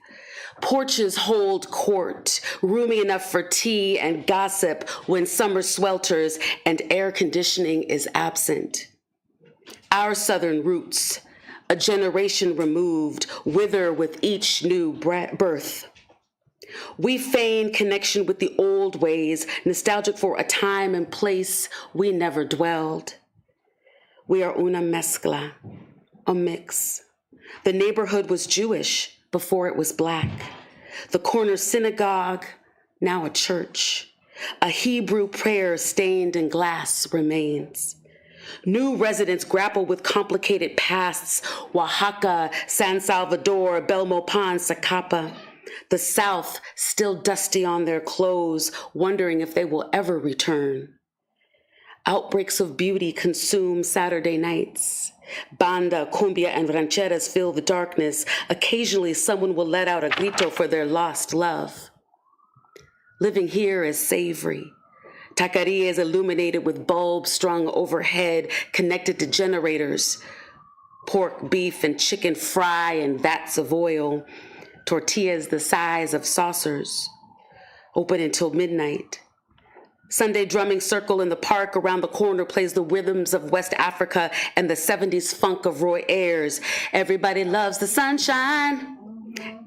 Porches hold court, roomy enough for tea and gossip when summer swelters and air conditioning is absent. Our southern roots, a generation removed, wither with each new birth. We feign connection with the old ways, nostalgic for a time and place we never dwelled. We are una mezcla, a mix. The neighborhood was Jewish before it was black. The corner synagogue, now a church. A Hebrew prayer stained in glass remains. New residents grapple with complicated pasts, Oaxaca, San Salvador, Belmopan, Zacapa. The South still dusty on their clothes, wondering if they will ever return. Outbreaks of beauty consume Saturday nights. Banda, cumbia, and rancheras fill the darkness. Occasionally, someone will let out a grito for their lost love. Living here is savory. Taqueria is illuminated with bulbs strung overhead, connected to generators. Pork, beef, and chicken fry in vats of oil. Tortillas the size of saucers. Open until midnight. Sunday drumming circle in the park around the corner plays the rhythms of West Africa and the 70s funk of Roy Ayers. Everybody loves the sunshine.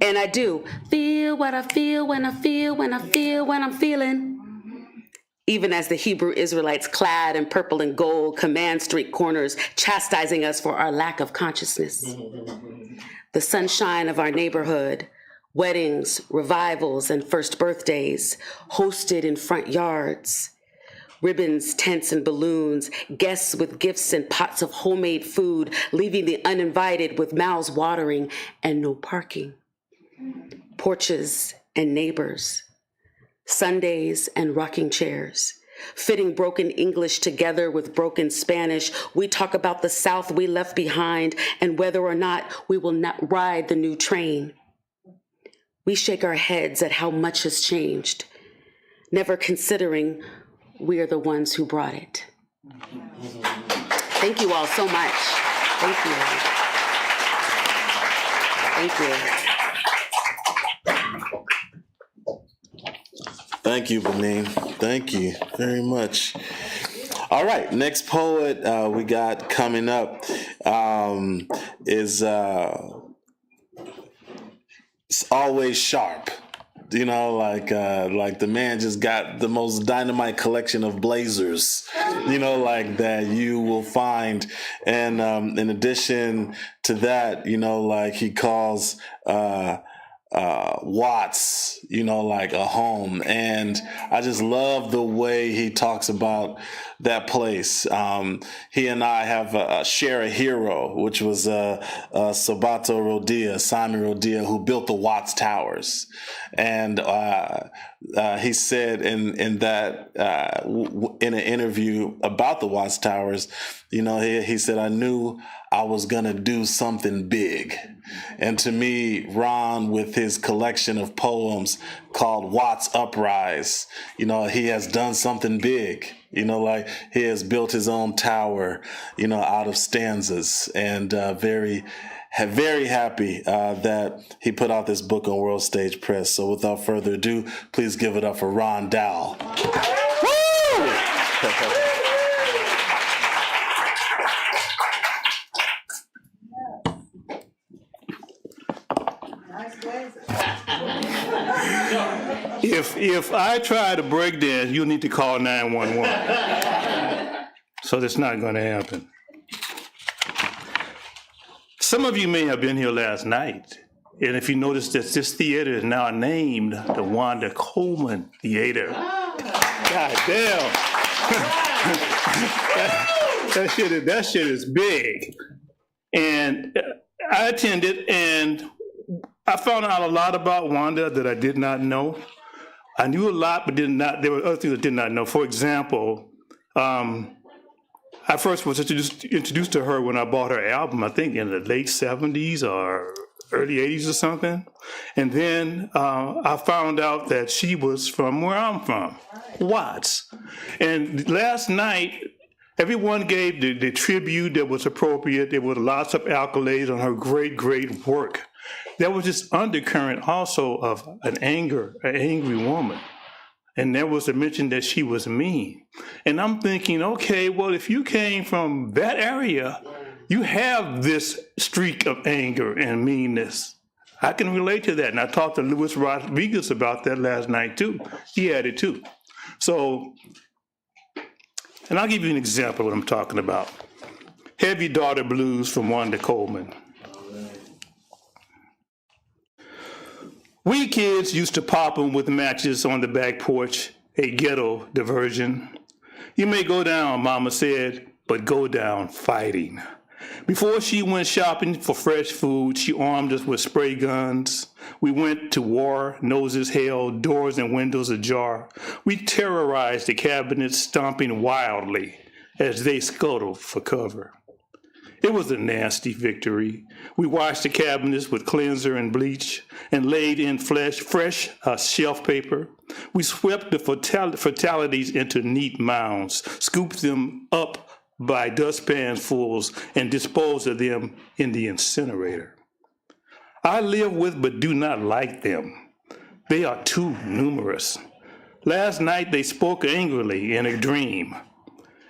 And I do feel what I feel when I feel when I feel when I'm feeling. Even as the Hebrew Israelites clad in purple and gold command street corners, chastising us for our lack of consciousness. The sunshine of our neighborhood, weddings, revivals, and first birthdays, hosted in front yards. Ribbons, tents, and balloons, guests with gifts and pots of homemade food, leaving the uninvited with mouths watering and no parking. Porches and neighbors. Sundays and rocking chairs. Fitting broken English together with broken Spanish, we talk about the South we left behind and whether or not we will not ride the new train. We shake our heads at how much has changed, never considering we are the ones who brought it. Thank you all so much. Thank you. Thank you. Thank you, Benin. Thank you very much. All right, next poet we got coming up is it's always sharp. You know, like the man just got the most dynamite collection of blazers, you know, like that you will find. And in addition to that, you know, like he calls Watts, you know, like a home. And I just love the way he talks about that place. He and I have share a hero, which was Sabato Rodia, Simon Rodia, who built the Watts Towers. And he said in that in an interview about the Watts Towers, you know, he said, I knew I was going to do something big. And to me, Ron, with his collection of poems called Watts Uprise, you know, he has done something big. You know, like he has built his own tower, you know, out of stanzas, and very happy that he put out this book on World Stage Press. So without further ado, please give it up for Ron Dowell. If I try to break dance, you'll need to call 911. So that's not going to happen. Some of you may have been here last night, and if you notice that this theater is now named the Wanda Coleman Theater. God damn. that shit is big. And I attended, and I found out a lot about Wanda that I did not know. I knew a lot, but there were other things I did not know. For example, I first was introduced to her when I bought her album, I think in the late 70s or early 80s or something. And then I found out that she was from where I'm from, Watts. And last night, everyone gave the tribute that was appropriate. There were lots of accolades on her great, great work. There was this undercurrent also of an angry woman. And there was a mention that she was mean. And I'm thinking, okay, well, if you came from that area, you have this streak of anger and meanness. I can relate to that. And I talked to Luis Rodriguez about that last night too. He had it too. So, and I'll give you an example of what I'm talking about. Heavy Daughter Blues from Wanda Coleman. We kids used to pop them with matches on the back porch, a ghetto diversion. You may go down, Mama said, but go down fighting. Before she went shopping for fresh food, she armed us with spray guns. We went to war, noses held, doors and windows ajar. We terrorized the cabinets, stomping wildly as they scuttled for cover. It was a nasty victory. We washed the cabinets with cleanser and bleach and laid in fresh shelf paper. We swept the fatalities into neat mounds, scooped them up by dustpan fulls, and disposed of them in the incinerator. I live with but do not like them. They are too numerous. Last night they spoke angrily in a dream.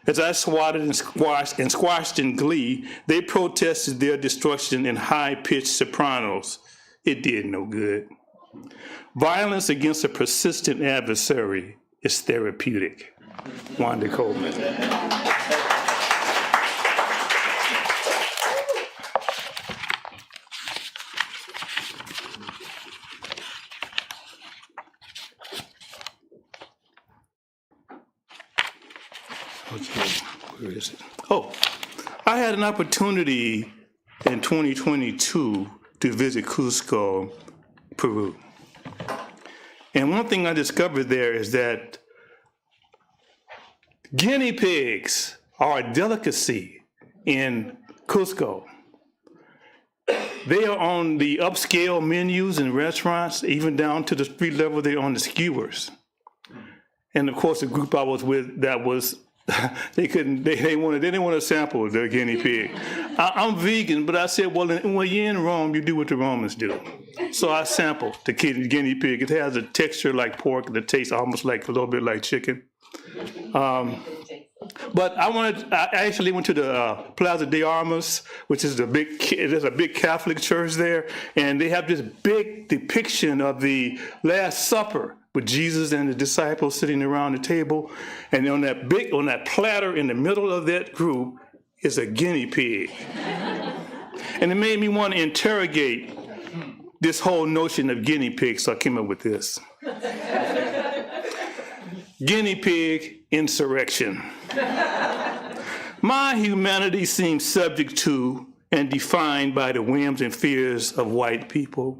As I swatted and squashed in glee, they protested their destruction in high-pitched sopranos. It did no good. Violence against a persistent adversary is therapeutic. Wanda Coleman. Okay, where is it? Oh, I had an opportunity in 2022 to visit Cusco, Peru. And one thing I discovered there is that guinea pigs are a delicacy in Cusco. They are on the upscale menus in restaurants, even down to the street level, they're on the skewers. And of course, the group I was with, that was, they didn't want to sample the guinea pig. I'm vegan, but I said, well, when you're in Rome, you do what the Romans do. So I sampled the guinea pig. It has a texture like pork that tastes almost like a little bit like chicken. But I actually went to the Plaza de Armas, which is there's a big Catholic church there, and they have this big depiction of the Last Supper with Jesus and the disciples sitting around the table, and on that platter in the middle of that group is a guinea pig. And it made me want to interrogate this whole notion of guinea pigs, so I came up with this. Guinea pig insurrection. My humanity seems subject to and defined by the whims and fears of white people,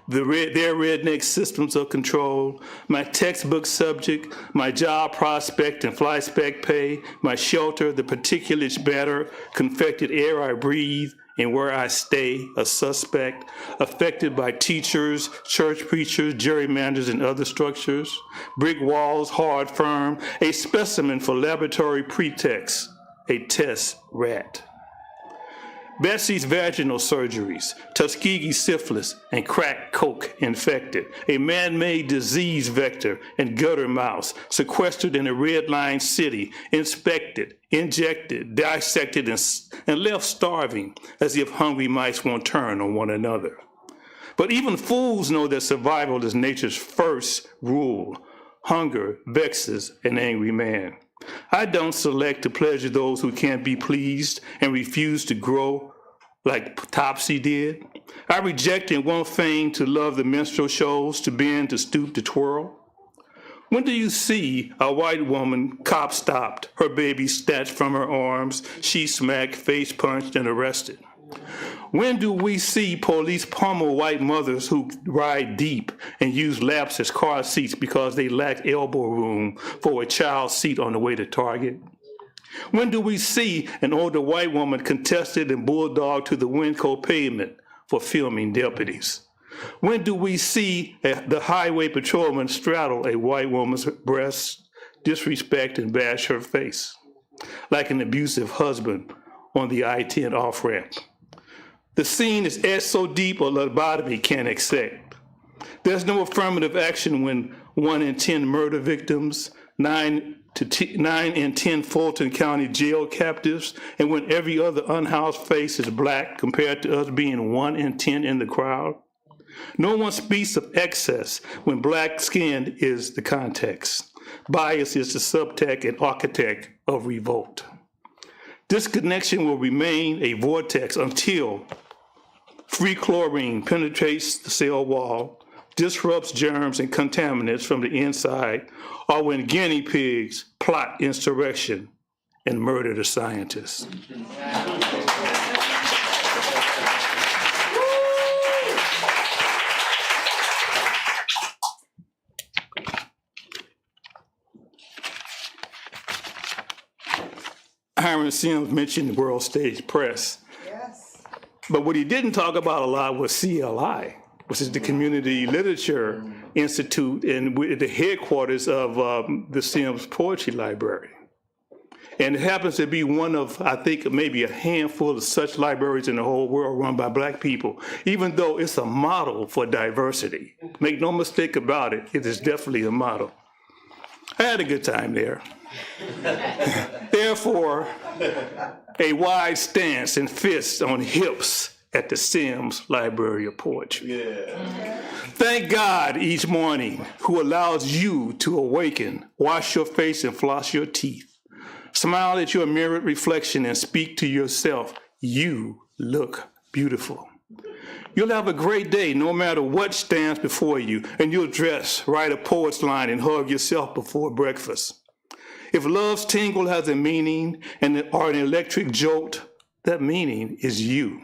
their redneck systems of control, my textbook subject, my job prospect and fly spec pay, my shelter, the particulate matter, confected air I breathe, and where I stay, a suspect, affected by teachers, church preachers, gerrymanders, and other structures, brick walls, hard firm, a specimen for laboratory pretext, a test rat. Betsy's vaginal surgeries, Tuskegee syphilis, and crack coke infected, a man-made disease vector and gutter mouse, sequestered in a red-line city, inspected, injected, dissected, and left starving, as if hungry mice won't turn on one another. But even fools know that survival is nature's first rule. Hunger vexes an angry man. I don't select to pleasure those who can't be pleased and refuse to grow like Topsy did. I reject and won't feign to love the minstrel shows, to bend, to stoop, to twirl. When do you see a white woman cop stopped, her baby snatched from her arms, she smacked, face punched, and arrested? When do we see police pummel white mothers who ride deep and use laps as car seats because they lack elbow room for a child's seat on the way to Target? When do we see an older white woman contested and bulldogged to the Winco pavement for filming deputies? When do we see the highway patrolman straddle a white woman's breast, disrespect, and bash her face, like an abusive husband on the I-10 off-ramp? The scene is etched so deep a lobotomy can't accept. There's no affirmative action when 1 in 10 murder victims, 9 in 10 Fulton County jail captives, and when every other unhoused face is black compared to us being 1 in 10 in the crowd. No one speaks of excess when black skin is the context. Bias is the subtext and architect of revolt. Disconnection will remain a vortex until free chlorine penetrates the cell wall, disrupts germs and contaminants from the inside, or when guinea pigs plot insurrection and murder the scientists. Hiram Sims mentioned the World Stage Press. Yes. But what he didn't talk about a lot was CLI, which is the Community Literature Institute and the headquarters of the Sims Poetry Library. And it happens to be one of, I think, maybe a handful of such libraries in the whole world run by Black people, even though it's a model for diversity. Make no mistake about it, it is definitely a model. I had a good time there. Therefore, a wide stance and fists on hips at the Sims Library of Poetry. Yeah. Thank God each morning who allows you to awaken, wash your face and floss your teeth. Smile at your mirrored reflection and speak to yourself, you look beautiful. You'll have a great day no matter what stands before you, and you'll dress, write a poet's line, and hug yourself before breakfast. If love's tingle has a meaning or an electric jolt, that meaning is you.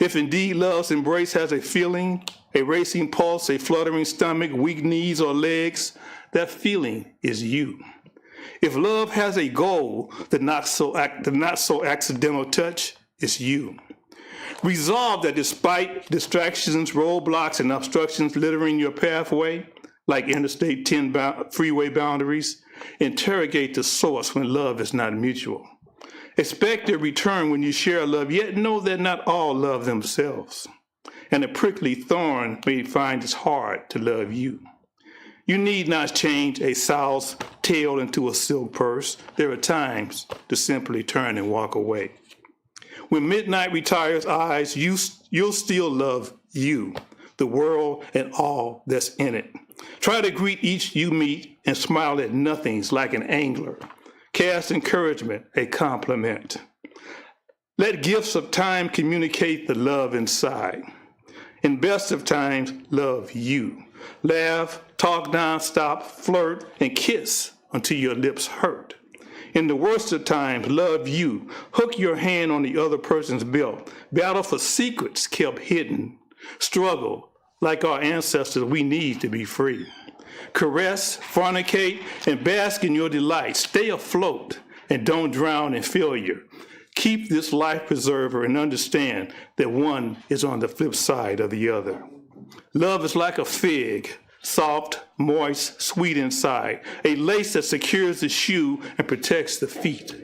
If indeed love's embrace has a feeling, a racing pulse, a fluttering stomach, weak knees or legs, that feeling is you. If love has a goal, the not so accidental touch is you. Resolve that despite distractions, roadblocks, and obstructions littering your pathway, like Interstate 10 freeway boundaries, interrogate the source when love is not mutual. Expect a return when you share love, yet know that not all love themselves. And a prickly thorn may find it hard to love you. You need not change a sow's tail into a silk purse. There are times to simply turn and walk away. When midnight retires eyes, you'll still love you, the world, and all that's in it. Try to greet each you meet and smile at nothings like an angler. Cast encouragement, a compliment. Let gifts of time communicate the love inside. In best of times, love you. Laugh, talk nonstop, flirt, and kiss until your lips hurt. In the worst of times, love you. Hook your hand on the other person's belt. Battle for secrets kept hidden. Struggle, like our ancestors, we need to be free. Caress, fornicate, and bask in your delight. Stay afloat and don't drown in failure. Keep this life preserver and understand that one is on the flip side of the other. Love is like a fig, soft, moist, sweet inside, a lace that secures the shoe and protects the feet.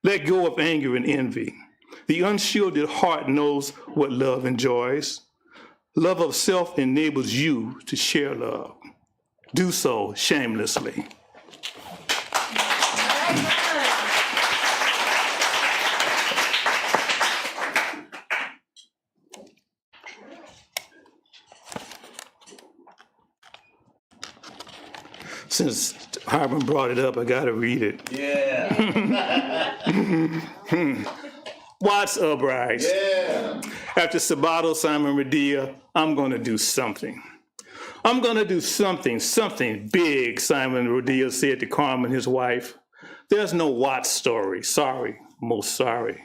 Let go of anger and envy. The unshielded heart knows what love enjoys. Love of self enables you to share love. Do so shamelessly. Since Hiram brought it up, I gotta read it. Yeah. What's up, Bryce? Yeah. After Sabato, Simon Radia, I'm gonna do something. I'm gonna do something big, Simon Radia said to Carmen, his wife. There's no Watts story, sorry, most sorry.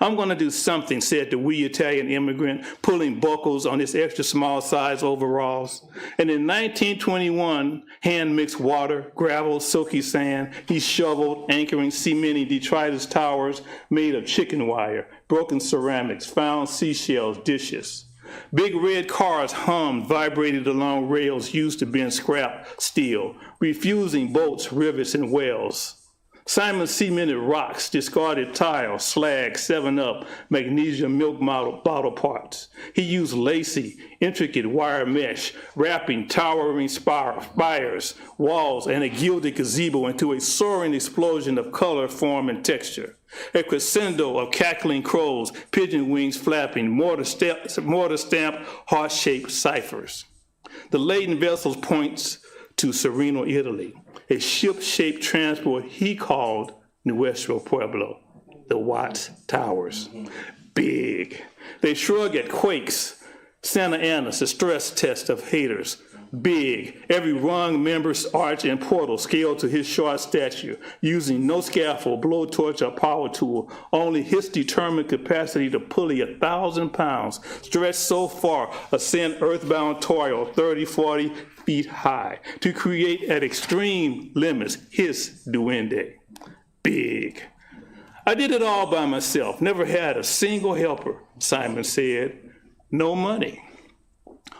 I'm gonna do something, said the wee Italian immigrant, pulling buckles on his extra small size overalls. And in 1921, hand-mixed water, gravel, silky sand, he shoveled, anchoring, cementing detritus towers made of chicken wire, broken ceramics, found seashells, dishes. Big red cars hummed, vibrated along rails used to bend scrap steel, refusing bolts, rivets, and wells. Simon cemented rocks, discarded tiles, slag, 7-Up, magnesium milk bottle parts. He used lacy, intricate wire mesh, wrapping towering spires, walls, and a gilded gazebo into a soaring explosion of color, form, and texture. A crescendo of cackling crows, pigeon wings flapping, mortar stamped, heart-shaped ciphers. The laden vessels points to Sereno, Italy. A ship-shaped transport he called Nuestro Pueblo, the Watts Towers. Big. They shrug at quakes. Santa Ana's a stress test of haters. Big. Every rung, member's arch, and portal scaled to his short stature, using no scaffold, blowtorch, or power tool, only his determined capacity to pulley 1,000 pounds, stretched so far, ascend earthbound toil 30, 40 feet high, to create at extreme limits his duende. Big. I did it all by myself, never had a single helper, Simon said. No money.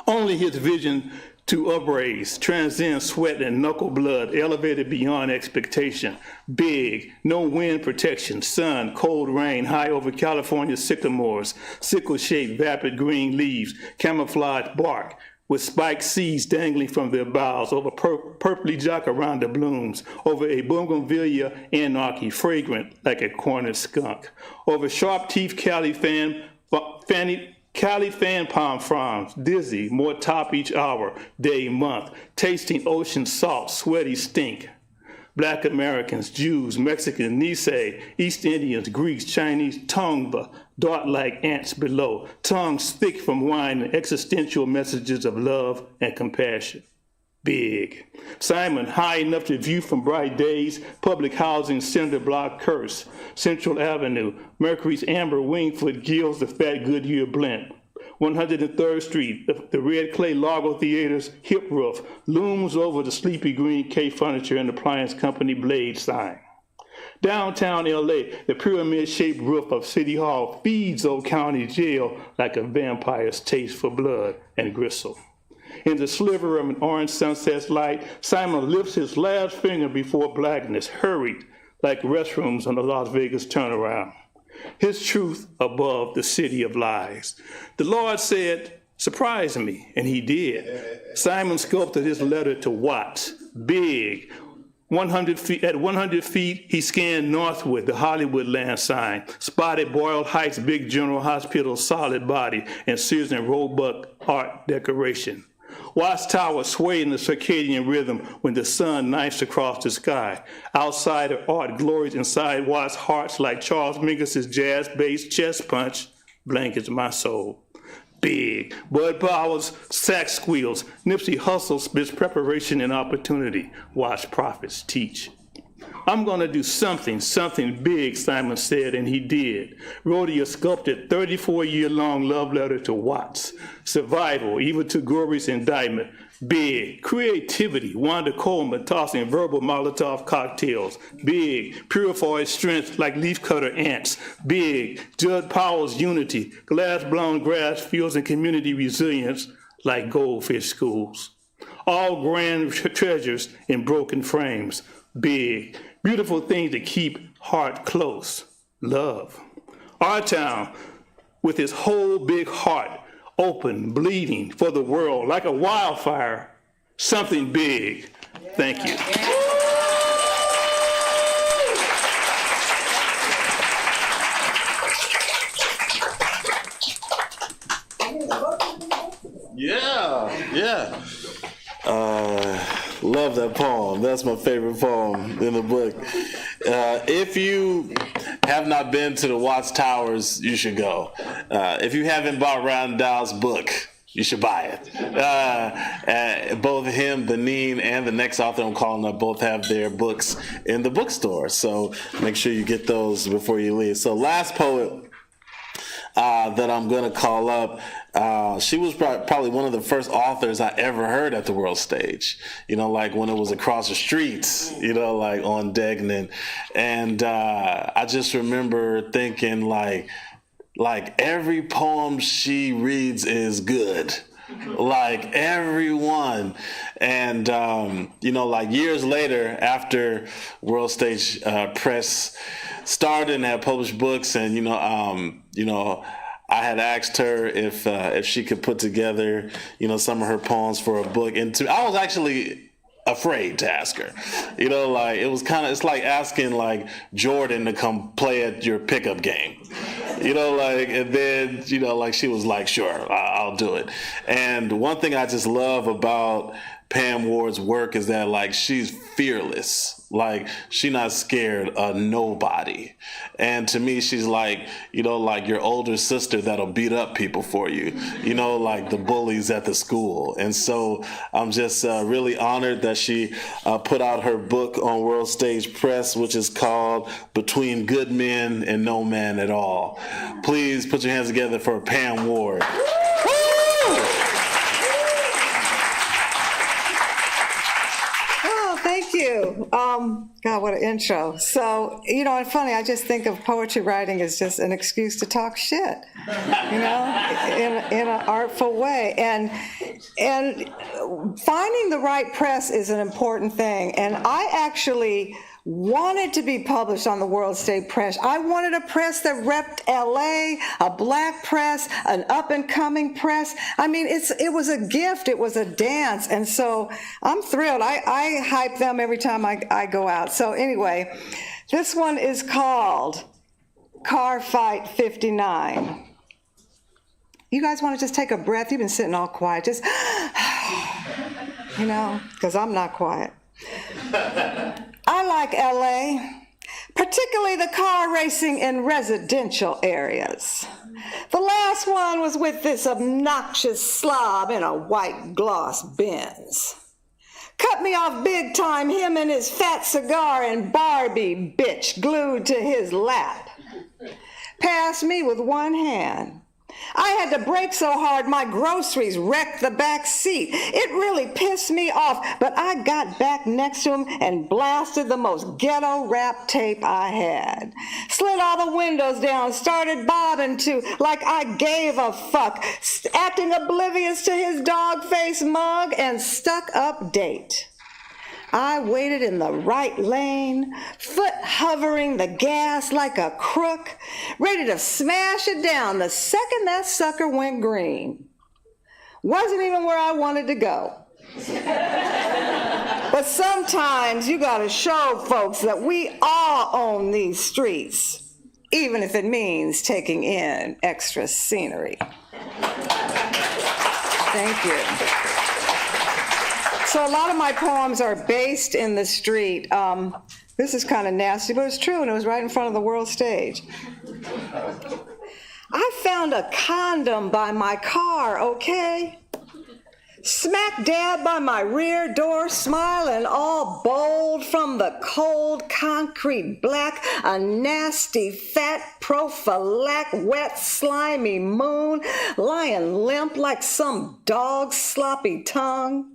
Only his vision to upraise, transcend sweat and knuckle blood, elevated beyond expectation. Big, no wind protection, sun, cold rain, high over California sycamores, sickle-shaped, vapid green leaves, camouflage bark, with spiked seeds dangling from their boughs, over purpley jacaranda blooms, over a bougainvillea anarchy, fragrant like a cornered skunk, over sharp-teeth Cali fan palm fronds, dizzy, more top each hour, day, month, tasting ocean salt, sweaty stink. Black Americans, Jews, Mexicans, Nisei, East Indians, Greeks, Chinese, Tongva, dart-like ants below, tongues thick from wine and existential messages of love and compassion. Big. Simon, high enough to view from bright days, public housing, cinder block curse, Central Avenue, Mercury's amber wingfoot gills the fat Goodyear blend. 103rd Street, the red clay Largo Theater's hip roof looms over the sleepy green K Furniture and Appliance Company blade sign. Downtown LA, the pyramid-shaped roof of City Hall feeds Old County Jail like a vampire's taste for blood and gristle. In the sliver of an orange sunset's light, Simon lifts his last finger before blackness, hurried like restrooms on the Las Vegas turnaround. His truth above the city of lies. The Lord said, surprise me, and he did. Simon sculpted his letter to Watts, big. 100 feet, at 100 feet, he scanned northward, the Hollywood land sign, spotted Boyle Heights Big General Hospital solid body, and Sears and Roebuck art decoration. Watts Tower swayed in the circadian rhythm when the sun knifes across the sky. Outsider art glories inside Watts' hearts like Charles Mingus's jazz-based chest punch blankets my soul. Big. Bud Powers' sax squeals. Nipsey Hussle spits preparation and opportunity. Watch prophets teach. I'm going to do something big, Simon said, and he did. Wrote a sculpted 34-year-long love letter to Watts. Survival, even to Gory's indictment. Big. Creativity, Wanda Coleman tossing verbal Molotov cocktails. Big. Purified strength like leafcutter ants. Big. Judd Powell's unity, glass-blown grass fields and community resilience like goldfish schools. All grand treasures in broken frames. Big. Beautiful things to keep heart close. Love. Our town, with its whole big heart, open, bleeding for the world, like a wildfire, something big. Thank you. Yeah. Love that poem. That's my favorite poem in the book. If you have not been to the Watts Towers, you should go. If you haven't bought Ron Dowell's book, you should buy it. Both him, Benin, and the next author I'm calling up both have their books in the bookstore. So make sure you get those before you leave. So last poet that I'm going to call up, she was probably one of the first authors I ever heard at the world stage, like when it was across the streets, like on Degnan. And I just remember thinking like every poem she reads is good. Like everyone. And, like years later, after World Stage Press started and had published books, and, I had asked her if she could put together, some of her poems for a book. And I was actually afraid to ask her, it's like asking Jordan to come play at your pickup game, and then, she was like, sure, I'll do it. And one thing I just love about Pam Ward's work is that she's fearless. She's not scared of nobody. And to me, she's like your older sister that'll beat up people for you, like the bullies at the school. And so I'm just really honored that she put out her book on World Stage Press, which is called Between Good Men and No Man at All. Please put your hands together for Pam Ward. Thank you. God, what an intro. So, you know, and funny, I just think of poetry writing as just an excuse to talk shit, you know, in an artful way. And finding the right press is an important thing. And I actually wanted to be published on the World State Press. I wanted a press that repped LA, a black press, an up-and-coming press. I mean, it was a gift. It was a dance. And so I'm thrilled. I hype them every time I go out. So anyway, this one is called Car Fight 59. You guys want to just take a breath? You've been sitting all quiet. Just, you know, because I'm not quiet. I like LA, particularly the car racing in residential areas. The last one was with this obnoxious slob in a white gloss Benz. Cut me off big time, him and his fat cigar and Barbie bitch glued to his lap. Passed me with one hand. I had to brake so hard my groceries wrecked the back seat. It really pissed me off, but I got back next to him and blasted the most ghetto rap tape I had. Slid all the windows down, started bobbing to like I gave a fuck, acting oblivious to his dog-faced mug and stuck-up date. I waited in the right lane, foot hovering the gas like a crook, ready to smash it down the second that sucker went green. Wasn't even where I wanted to go. But sometimes you gotta show folks that we all own these streets, even if it means taking in extra scenery. Thank you. So a lot of my poems are based in the street. This is kind of nasty, but it's true, and it was right in front of the world stage. I found a condom by my car, okay? Smack dab by my rear door, smiling all bold from the cold concrete black, a nasty, fat, prophylact, wet, slimy moon, lying limp like some dog's sloppy tongue.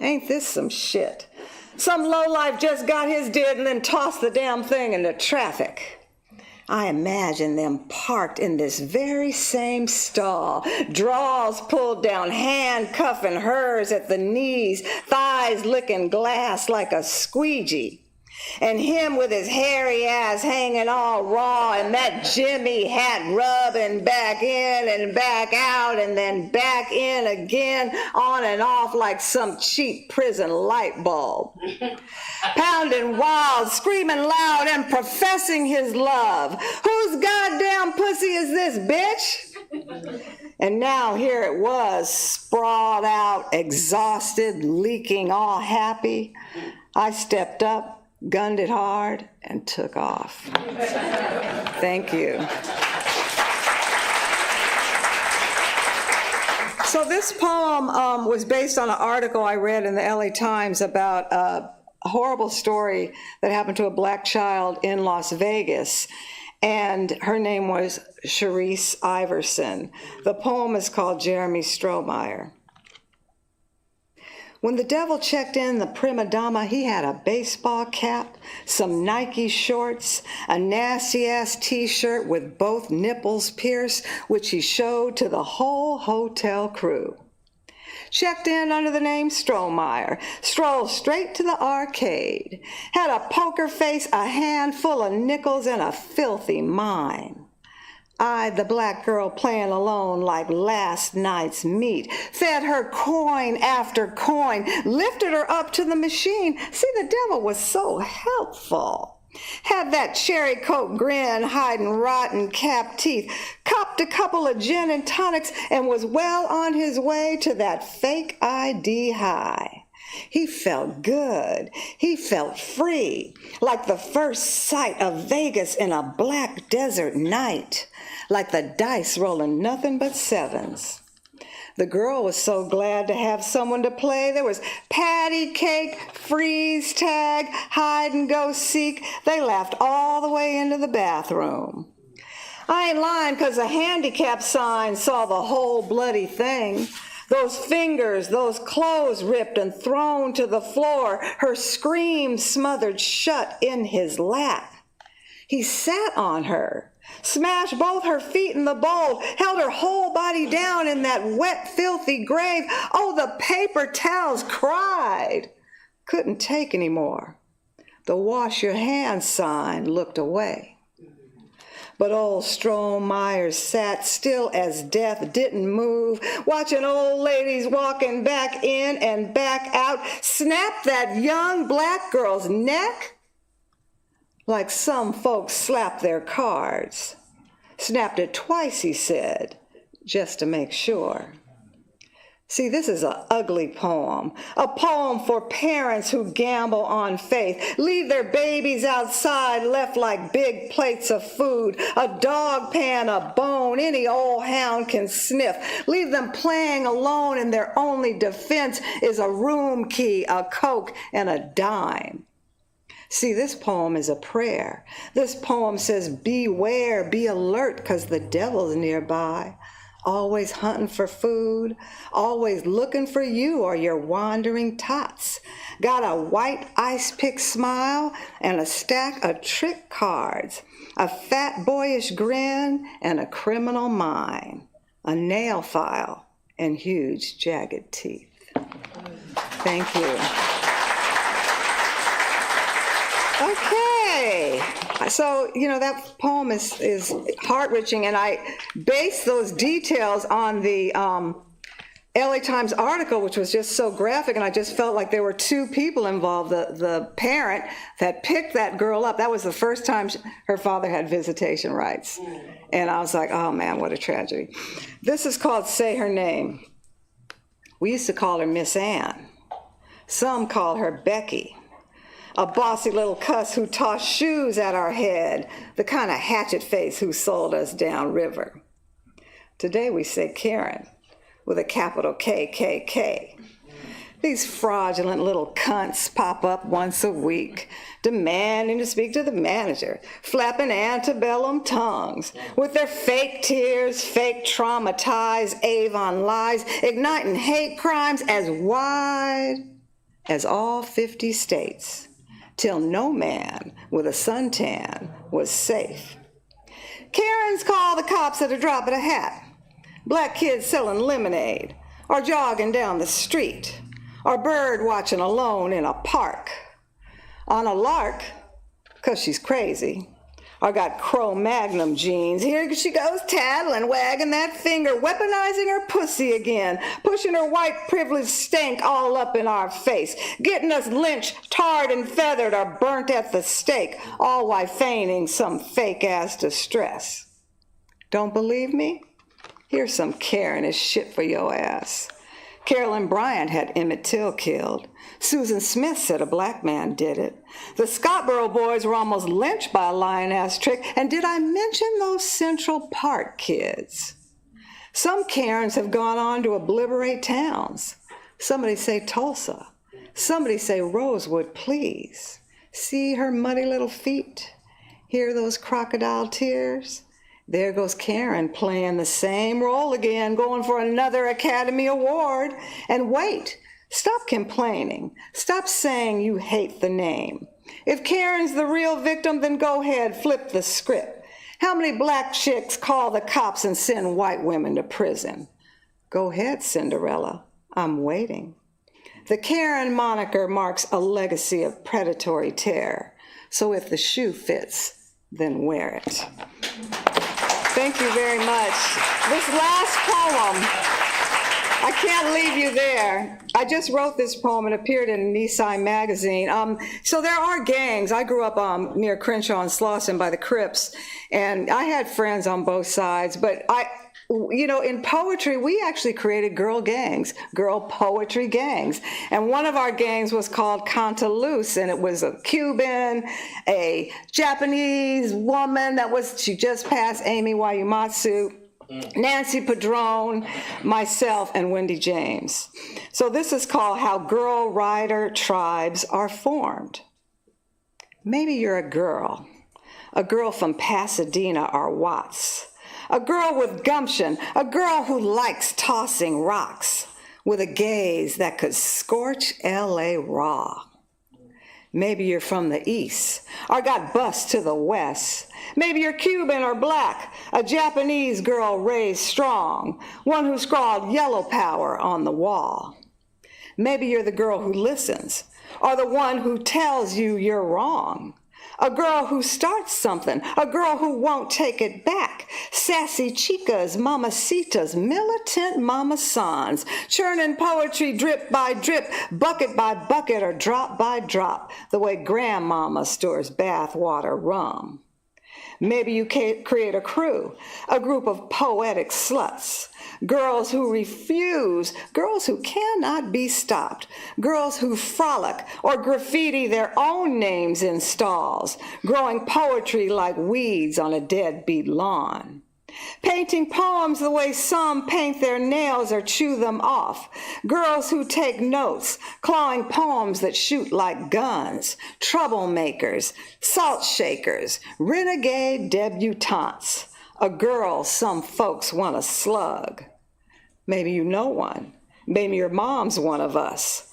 Ain't this some shit? Some lowlife just got his did and then tossed the damn thing into traffic. I imagine them parked in this very same stall, drawers pulled down, handcuffing hers at the knees, thighs licking glass like a squeegee. And him with his hairy ass hanging all raw and that Jimmy hat rubbing back in and back out and then back in again, on and off like some cheap prison light bulb. Pounding wild, screaming loud and professing his love. Whose goddamn pussy is this, bitch? And now here it was, sprawled out, exhausted, leaking, all happy. I stepped up, gunned it hard, and took off. Thank you. So this poem was based on an article I read in the LA Times about a horrible story that happened to a black child in Las Vegas, and her name was Sharice Iverson. The poem is called Jeremy Strohmeyer. When the devil checked in the prima donna, he had a baseball cap, some Nike shorts, a nasty-ass T-shirt with both nipples pierced, which he showed to the whole hotel crew. Checked in under the name Strohmeyer, strolled straight to the arcade, had a poker face, a handful of nickels, and a filthy mind. I, the black girl playing alone like last night's meat, fed her coin after coin, lifted her up to the machine. See, the devil was so helpful. Had that cherry coke grin, hiding rotten cap teeth, copped a couple of gin and tonics, and was well on his way to that fake ID high. He felt good. He felt free, like the first sight of Vegas in a black desert night, like the dice rolling nothing but sevens. The girl was so glad to have someone to play. There was patty cake, freeze tag, hide and go seek. They laughed all the way into the bathroom. I ain't lying, 'cause a handicap sign saw the whole bloody thing. Those fingers, those clothes ripped and thrown to the floor, her scream smothered shut in his lap. He sat on her, smashed both her feet in the bowl, held her whole body down in that wet, filthy grave. Oh, the paper towels cried. Couldn't take any more. The wash your hands sign looked away. But old Strohmeyer sat still as death, didn't move, watching old ladies walking back in and back out, snap that young black girl's neck like some folks slap their cards. Snapped it twice, he said, just to make sure. See, this is an ugly poem, a poem for parents who gamble on faith, leave their babies outside left like big plates of food, a dog pan, a bone any old hound can sniff, leave them playing alone and their only defense is a room key, a Coke, and a dime. See, this poem is a prayer. This poem says, beware, be alert, because the devil's nearby. Always hunting for food, always looking for you or your wandering tots. Got a white ice pick smile and a stack of trick cards, a fat boyish grin and a criminal mind, a nail file and huge jagged teeth. Thank you. Okay. So, that poem is heart-wrenching, and I based those details on the LA Times article, which was just so graphic, and I just felt like there were two people involved. The parent that picked that girl up, that was the first time her father had visitation rights. And I was like, oh man, what a tragedy. This is called Say Her Name. We used to call her Miss Ann. Some call her Becky. A bossy little cuss who tossed shoes at our head, the kind of hatchet face who sold us downriver. Today we say Karen, with a capital KKK. These fraudulent little cunts pop up once a week, demanding to speak to the manager, flapping antebellum tongues, with their fake tears, fake traumatized Avon lies, igniting hate crimes as wide as all 50 states. Till no man with a suntan was safe. Karens call the cops at a drop of a hat. Black kids selling lemonade, or jogging down the street, or bird watching alone in a park. On a lark, 'cause she's crazy, or got Cro-Magnon jeans. Here she goes tattling, wagging that finger, weaponizing her pussy again, pushing her white privilege stank all up in our face, getting us lynched, tarred and feathered, or burnt at the stake, all while feigning some fake-ass distress. Don't believe me? Here's some Karen-ish shit for your ass. Carolyn Bryant had Emmett Till killed. Susan Smith said a black man did it. The Scottsboro boys were almost lynched by a lion-ass trick. And did I mention those Central Park kids? Some Karens have gone on to obliterate towns. Somebody say Tulsa. Somebody say Rosewood, please. See her muddy little feet? Hear those crocodile tears? There goes Karen playing the same role again, going for another Academy Award. And wait, stop complaining. Stop saying you hate the name. If Karen's the real victim, then go ahead, flip the script. How many black chicks call the cops and send white women to prison? Go ahead, Cinderella. I'm waiting. The Karen moniker marks a legacy of predatory terror. So if the shoe fits, then wear it. Thank you very much. This last poem, I can't leave you there. I just wrote this poem. It appeared in Nisai magazine. So there are gangs. I grew up near Crenshaw and Slauson by the Crips, and I had friends on both sides. But in poetry, we actually created girl gangs, girl poetry gangs. And one of our gangs was called Cantalus, and it was a Cuban, a Japanese woman she just passed Amy Wayumatsu, Nancy Padron, myself, and Wendy James. So this is called How Girl Rider Tribes Are Formed. Maybe you're a girl from Pasadena or Watts, a girl with gumption, a girl who likes tossing rocks, with a gaze that could scorch LA raw. Maybe you're from the east or got bused to the west. Maybe you're Cuban or black, a Japanese girl raised strong, one who scrawled yellow power on the wall. Maybe you're the girl who listens or the one who tells you you're wrong. A girl who starts something, a girl who won't take it back. Sassy chicas, mamacitas, militant mama sons, churning poetry drip by drip, bucket by bucket, or drop by drop, the way grandmama stores bath water rum. Maybe you create a crew, a group of poetic sluts, girls who refuse, girls who cannot be stopped, girls who frolic or graffiti their own names in stalls, growing poetry like weeds on a deadbeat lawn. Painting poems the way some paint their nails or chew them off. Girls who take notes, clawing poems that shoot like guns. Troublemakers, salt shakers, renegade debutantes. A girl some folks want to slug. Maybe you know one. Maybe your mom's one of us.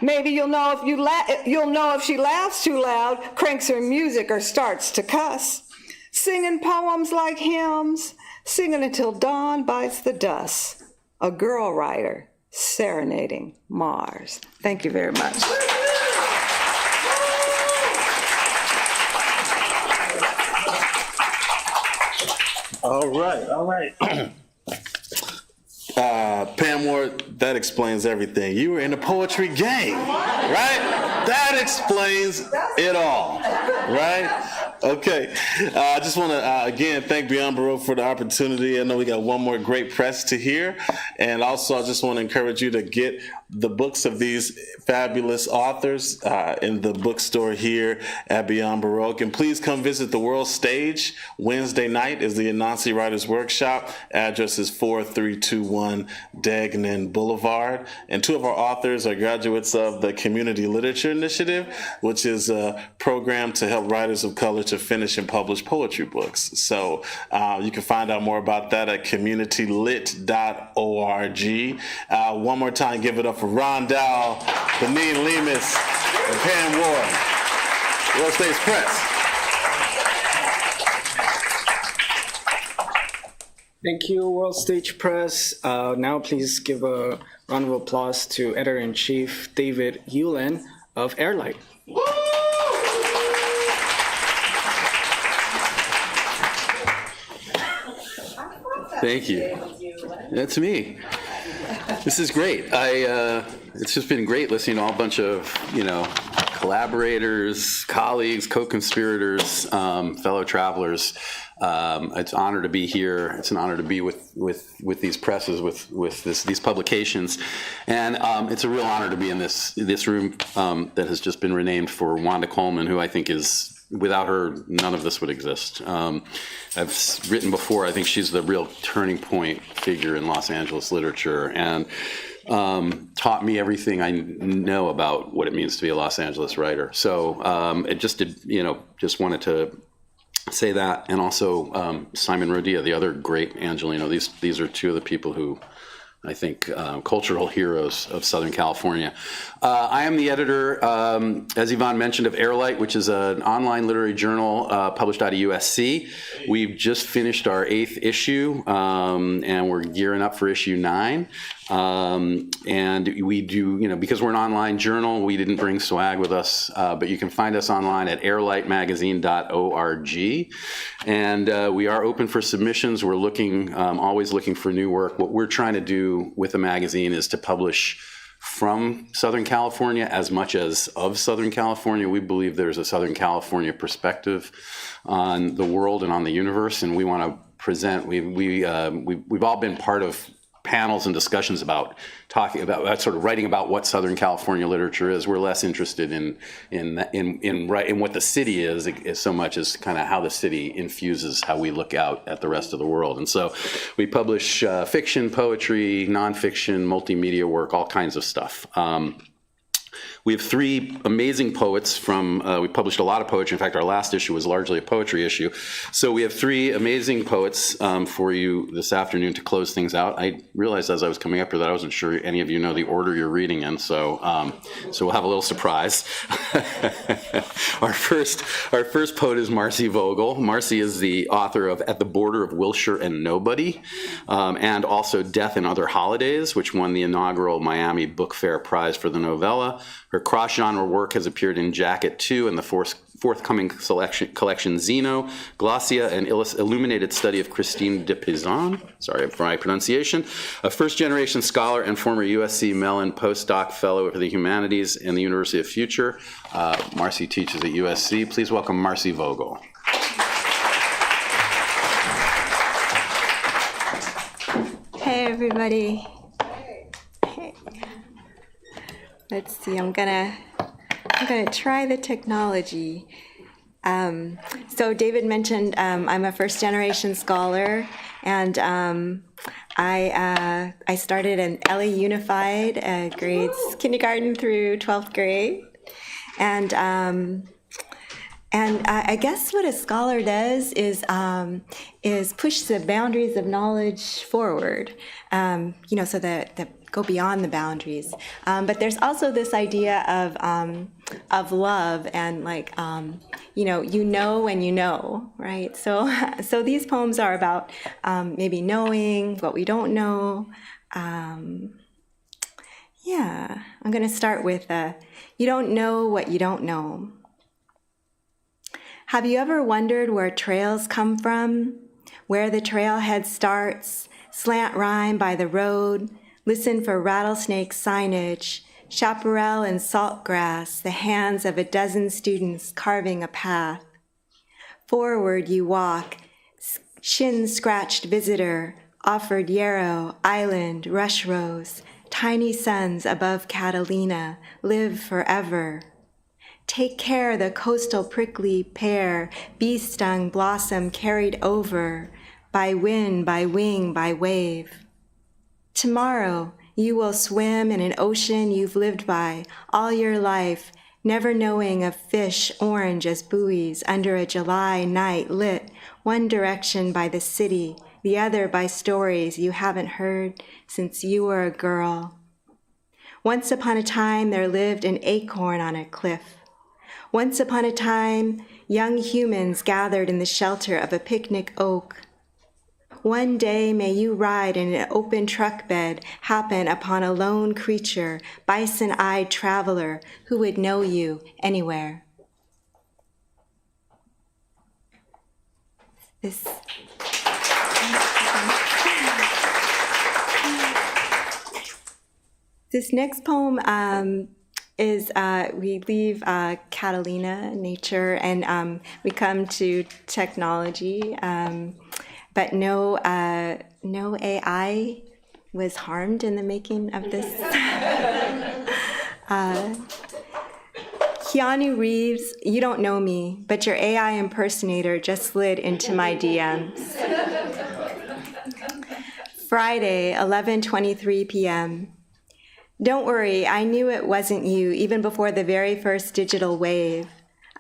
Maybe you'll know if she laughs too loud, cranks her music, or starts to cuss. Singing poems like hymns, singing until dawn bites the dust. A girl writer serenading Mars. Thank you very much. All right. Pam Ward, that explains everything. You were in the poetry gang, right? That explains it all, right? Okay. I just want to, again, thank Beyond Baroque for the opportunity. I know we got one more great press to hear. And also, I just want to encourage you to get the books of these fabulous authors in the bookstore here at Beyond Baroque. And please come visit the World Stage. Wednesday night is the Anansi Writers Workshop. Address is 4321 Dagnan Boulevard. And two of our authors are graduates of the Community Literature Initiative, which is a program to help writers of color to finish and publish poetry books. So you can find out more about that at communitylit.org. One more time, give it up for Ron Dowell, Benin Lemus, and Pam Ward. World Stage Press. Thank you, World Stage Press. Now please give a round of applause to Editor-in-Chief David Hewlin of Airlight. Thank you. That's me. This is great. It's just been great listening to a whole bunch of, collaborators, colleagues, co-conspirators, fellow travelers. It's an honor to be here. It's an honor to be with these presses, with these publications, and it's a real honor to be in this room that has just been renamed for Wanda Coleman, who I think is. Without her, none of this would exist. I've written before, I think she's the real turning point figure in Los Angeles literature, and taught me everything I know about what it means to be a Los Angeles writer. So it just wanted to say that. And also Simon Rodia, the other great Angelino. These are two of the people who I think cultural heroes of Southern California. I am the editor, as Yvonne mentioned, of Airlight, which is an online literary journal published out of USC. We've just finished our 8th issue, and we're gearing up for issue 9. And we do, because we're an online journal, we didn't bring swag with us, but you can find us online at airlightmagazine.org. And we are open for submissions. We're always looking for new work. What we're trying to do with the magazine is to publish from Southern California as much as of Southern California. We believe there's a Southern California perspective on the world and on the universe, and we want to present. We've all been part of panels and discussions about talking about sort of writing about what Southern California literature is. We're less interested in what the city is so much as kind of how the city infuses how we look out at the rest of the world. And so we publish fiction, poetry, nonfiction, multimedia work, all kinds of stuff. We have three amazing poets from, we published a lot of poetry. In fact, our last issue was largely a poetry issue. So we have three amazing poets for you this afternoon to close things out. I realized as I was coming up here that I wasn't sure any of you know the order you're reading in, so we'll have a little surprise. Our first poet is Marci Vogel. Marci is the author of At the Border of Wilshire and Nobody, and also Death and Other Holidays, which won the inaugural Miami Book Fair Prize for the novella. Her cross-genre work has appeared in Jacket 2 and the forthcoming collection Zeno, Glossia, an illuminated study of Christine de Pizan, sorry for my pronunciation, a first-generation scholar and former USC Mellon postdoc fellow for the humanities in the University of Future. Marci teaches at USC. Please welcome Marci Vogel. Hey, everybody. Hey. Let's see, I'm gonna try the technology. So David mentioned I'm a first-generation scholar, and I started in LA Unified, grades kindergarten through 12th grade, and I guess what a scholar does is push the boundaries of knowledge forward, so that go beyond the boundaries. But there's also this idea of love and when you know, right? So these poems are about maybe knowing what we don't know. I'm going to start with you don't know what you don't know. Have you ever wondered where trails come from? Where the trailhead starts, slant rhyme by the road, listen for rattlesnake signage, chaparral and saltgrass, the hands of a dozen students carving a path. Forward you walk, shin-scratched visitor, offered yarrow, island, rush rose, tiny suns above Catalina, live forever. Take care the coastal prickly pear, bee-stung blossom carried over, by wind, by wing, by wave. Tomorrow, you will swim in an ocean you've lived by all your life, never knowing of fish orange as buoys under a July night lit one direction by the city, the other by stories you haven't heard since you were a girl. Once upon a time, there lived an acorn on a cliff. Once upon a time, young humans gathered in the shelter of a picnic oak. One day may you ride in an open truck bed, happen upon a lone creature, bison-eyed traveler who would know you anywhere. This next poem is we leave Catalina, nature, and we come to technology. But no AI was harmed in the making of this. Keanu Reeves, you don't know me, but your AI impersonator just slid into my DMs. Friday, 11:23 p.m. Don't worry, I knew it wasn't you even before the very first digital wave.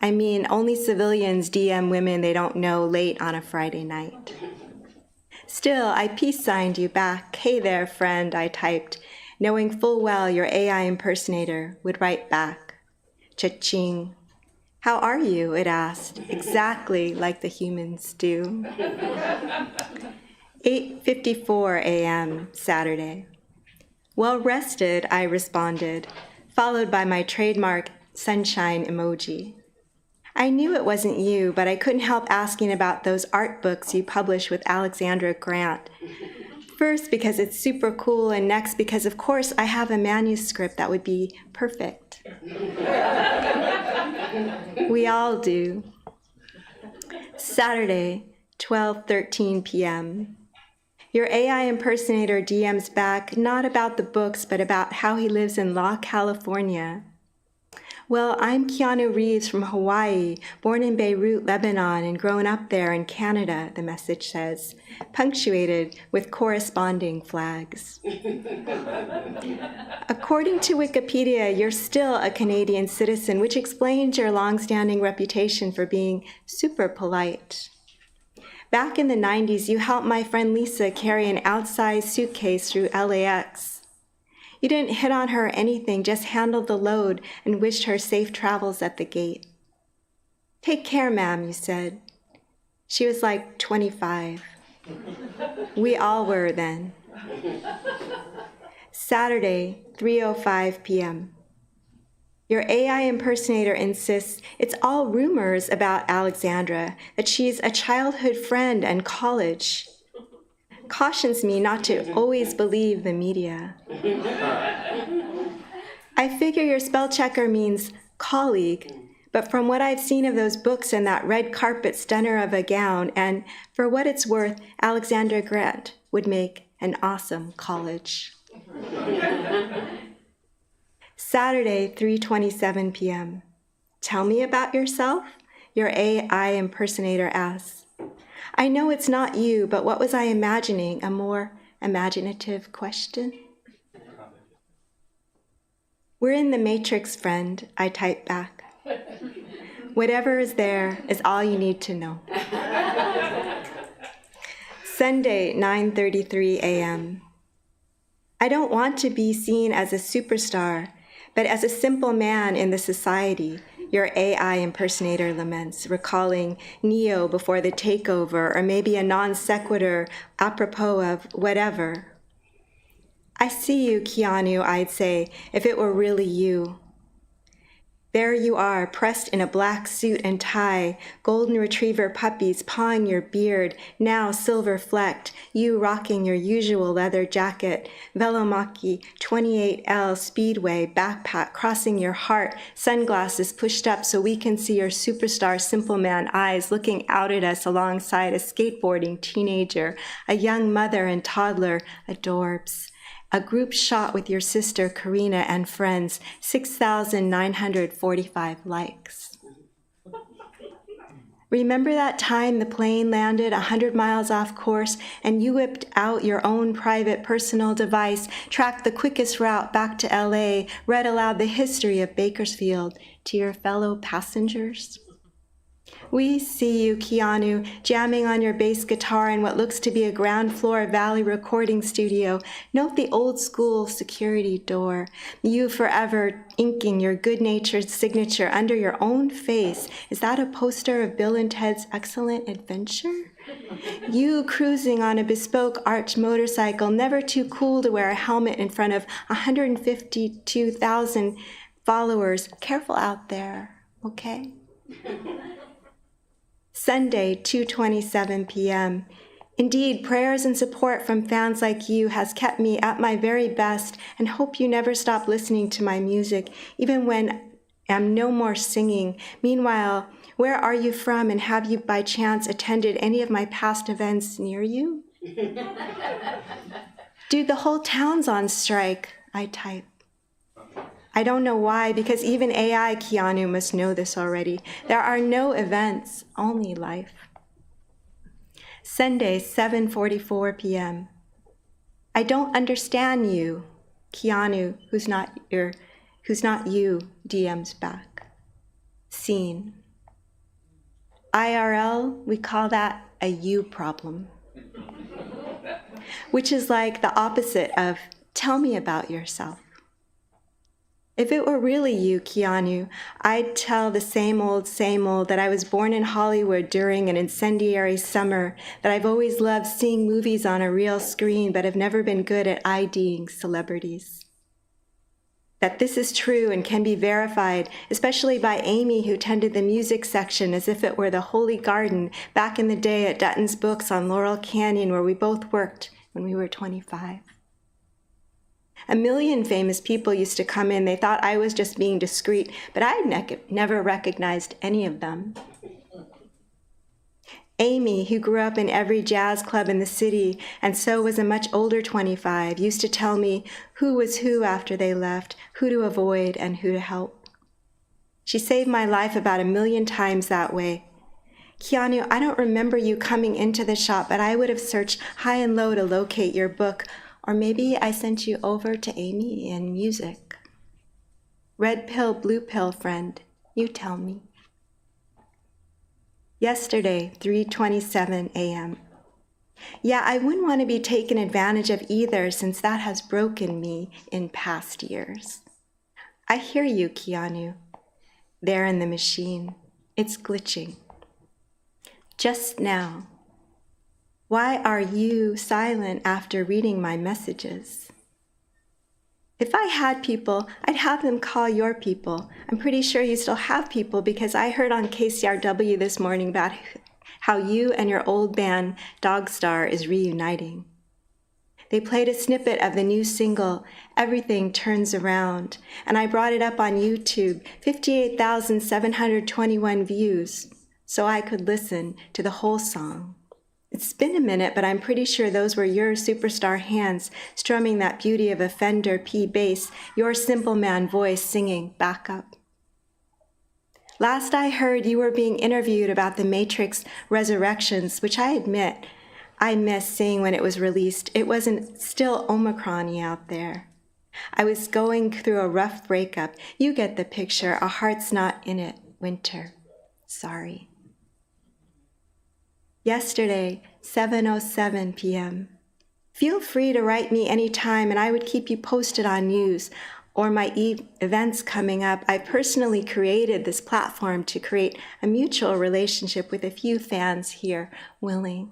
I mean, only civilians DM women they don't know late on a Friday night. Still, I peace signed you back. Hey there, friend, I typed, knowing full well your AI impersonator would write back. Cha-ching. How are you? It asked, exactly like the humans do. 8:54 a.m. Saturday. Well rested, I responded, followed by my trademark sunshine emoji. I knew it wasn't you, but I couldn't help asking about those art books you published with Alexandra Grant. First, because it's super cool, and next, because of course I have a manuscript that would be perfect. We all do. Saturday, 12:13 p.m. Your AI impersonator DMs back not about the books, but about how he lives in La California. Well, I'm Keanu Reeves from Hawaii, born in Beirut, Lebanon, and grown up there in Canada, the message says, punctuated with corresponding flags. According to Wikipedia, you're still a Canadian citizen, which explains your long-standing reputation for being super polite. Back in the 90s, you helped my friend Lisa carry an outsized suitcase through LAX. You didn't hit on her or anything, just handled the load and wished her safe travels at the gate. Take care, ma'am, you said. She was like 25. We all were then. Saturday, 3:05 p.m. Your AI impersonator insists it's all rumors about Alexandra, that she's a childhood friend and college. Cautions me not to always believe the media. I figure your spell checker means colleague, but from what I've seen of those books and that red carpet stunner of a gown, and for what it's worth, Alexandra Grant would make an awesome college. Saturday, 3:27 p.m. Tell me about yourself, your AI impersonator asks. I know it's not you, but what was I imagining? A more imaginative question? We're in the Matrix, friend, I type back. Whatever is there is all you need to know. Sunday, 9:33 a.m. I don't want to be seen as a superstar, but as a simple man in the society, your AI impersonator laments, recalling Neo before the takeover, or maybe a non sequitur apropos of whatever. I see you, Keanu, I'd say, if it were really you. There you are, pressed in a black suit and tie, golden retriever puppies pawing your beard, now silver-flecked, you rocking your usual leather jacket, Velomaki 28L Speedway backpack crossing your heart, sunglasses pushed up so we can see your superstar simple man eyes looking out at us alongside a skateboarding teenager, a young mother and toddler, adorbs. A group shot with your sister, Karina, and friends, 6,945 likes. Remember that time the plane landed 100 miles off course and you whipped out your own private personal device, tracked the quickest route back to LA, read aloud the history of Bakersfield to your fellow passengers? We see you, Keanu, jamming on your bass guitar in what looks to be a ground floor Valley recording studio. Note the old school security door. You forever inking your good-natured signature under your own face. Is that a poster of Bill and Ted's Excellent Adventure? You cruising on a bespoke arch motorcycle, never too cool to wear a helmet in front of 152,000 followers. Careful out there, okay? Sunday, 2:27 p.m. Indeed, prayers and support from fans like you has kept me at my very best, and hope you never stop listening to my music, even when I'm no more singing. Meanwhile, where are you from, and have you by chance attended any of my past events near you? Dude, the whole town's on strike, I type. I don't know why, because even AI Keanu must know this already. There are no events, only life. Sunday, 7:44 p.m. I don't understand you, Keanu, who's not you, DMs back. Scene. IRL, we call that a you problem, which is like the opposite of tell me about yourself. If it were really you, Keanu, I'd tell the same old that I was born in Hollywood during an incendiary summer, that I've always loved seeing movies on a real screen but have never been good at IDing celebrities. That this is true and can be verified, especially by Amy, who tended the music section as if it were the holy garden back in the day at Dutton's Books on Laurel Canyon, where we both worked when we were 25. A million famous people used to come in. They thought I was just being discreet, but I never recognized any of them. Amy, who grew up in every jazz club in the city and so was a much older 25, used to tell me who was who after they left, who to avoid and who to help. She saved my life about 1,000,000 times that way. Keanu, I don't remember you coming into the shop, but I would have searched high and low to locate your book, or maybe I sent you over to Amy in music. Red pill, blue pill, friend, you tell me. Yesterday, 3:27 a.m. Yeah, I wouldn't want to be taken advantage of either, since that has broken me in past years. I hear you, Keanu. There in the machine. It's glitching. Just now. Why are you silent after reading my messages? If I had people, I'd have them call your people. I'm pretty sure you still have people because I heard on KCRW this morning about how you and your old band, Dog Star, is reuniting. They played a snippet of the new single, Everything Turns Around, and I brought it up on YouTube, 58,721 views, so I could listen to the whole song. It's been a minute, but I'm pretty sure those were your superstar hands strumming that beauty of a Fender P bass, your Simple Man voice singing back up. Last I heard, you were being interviewed about the Matrix Resurrections, which I admit I missed seeing when it was released. It wasn't still Omicron-y out there. I was going through a rough breakup. You get the picture. A heart's not in it. Winter. Sorry. Yesterday, 7:07 p.m. Feel free to write me anytime, and I would keep you posted on news or my events coming up. I personally created this platform to create a mutual relationship with a few fans here willing.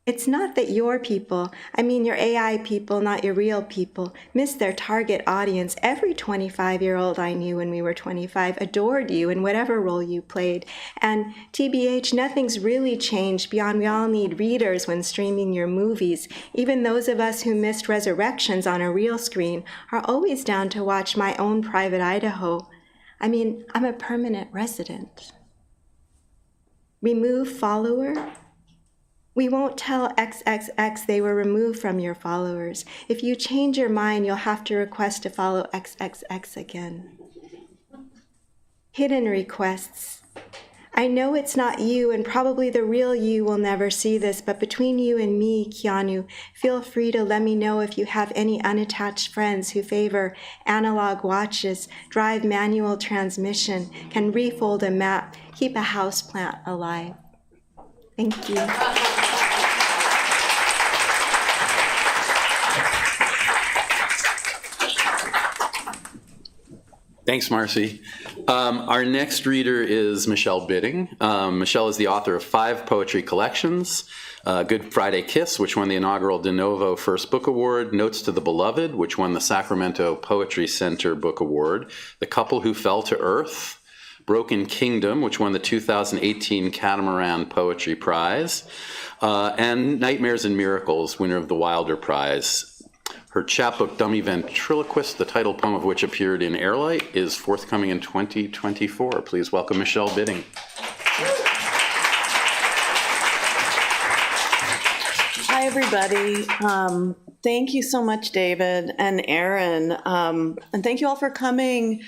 It's not that your people, I mean your AI people, not your real people, missed their target audience. Every 25-year-old I knew when we were 25 adored you in whatever role you played. And TBH, nothing's really changed beyond we all need readers when streaming your movies. Even those of us who missed Resurrections on a real screen are always down to watch My Own Private Idaho. I mean, I'm a permanent resident. Remove follower? We won't tell XXX they were removed from your followers. If you change your mind, you'll have to request to follow XXX again. Hidden requests. I know it's not you, and probably the real you will never see this, but between you and me, Keanu, feel free to let me know if you have any unattached friends who favor analog watches, drive manual transmission, can refold a map, keep a houseplant alive. Thank you. Thanks, Marci. Our next reader is Michelle Bidding. Michelle is the author of 5 poetry collections, Good Friday Kiss, which won the inaugural De Novo First Book Award, Notes to the Beloved, which won the Sacramento Poetry Center Book Award, The Couple Who Fell to Earth, Broken Kingdom, which won the 2018 Catamaran Poetry Prize, and Nightmares and Miracles, winner of the Wilder Prize. Her chapbook, Dummy Ventriloquist, the title poem of which appeared in Airlight, is forthcoming in 2024. Please welcome Michelle Bidding. Hi, everybody. Thank you so much, David and Aaron. And thank you all for coming.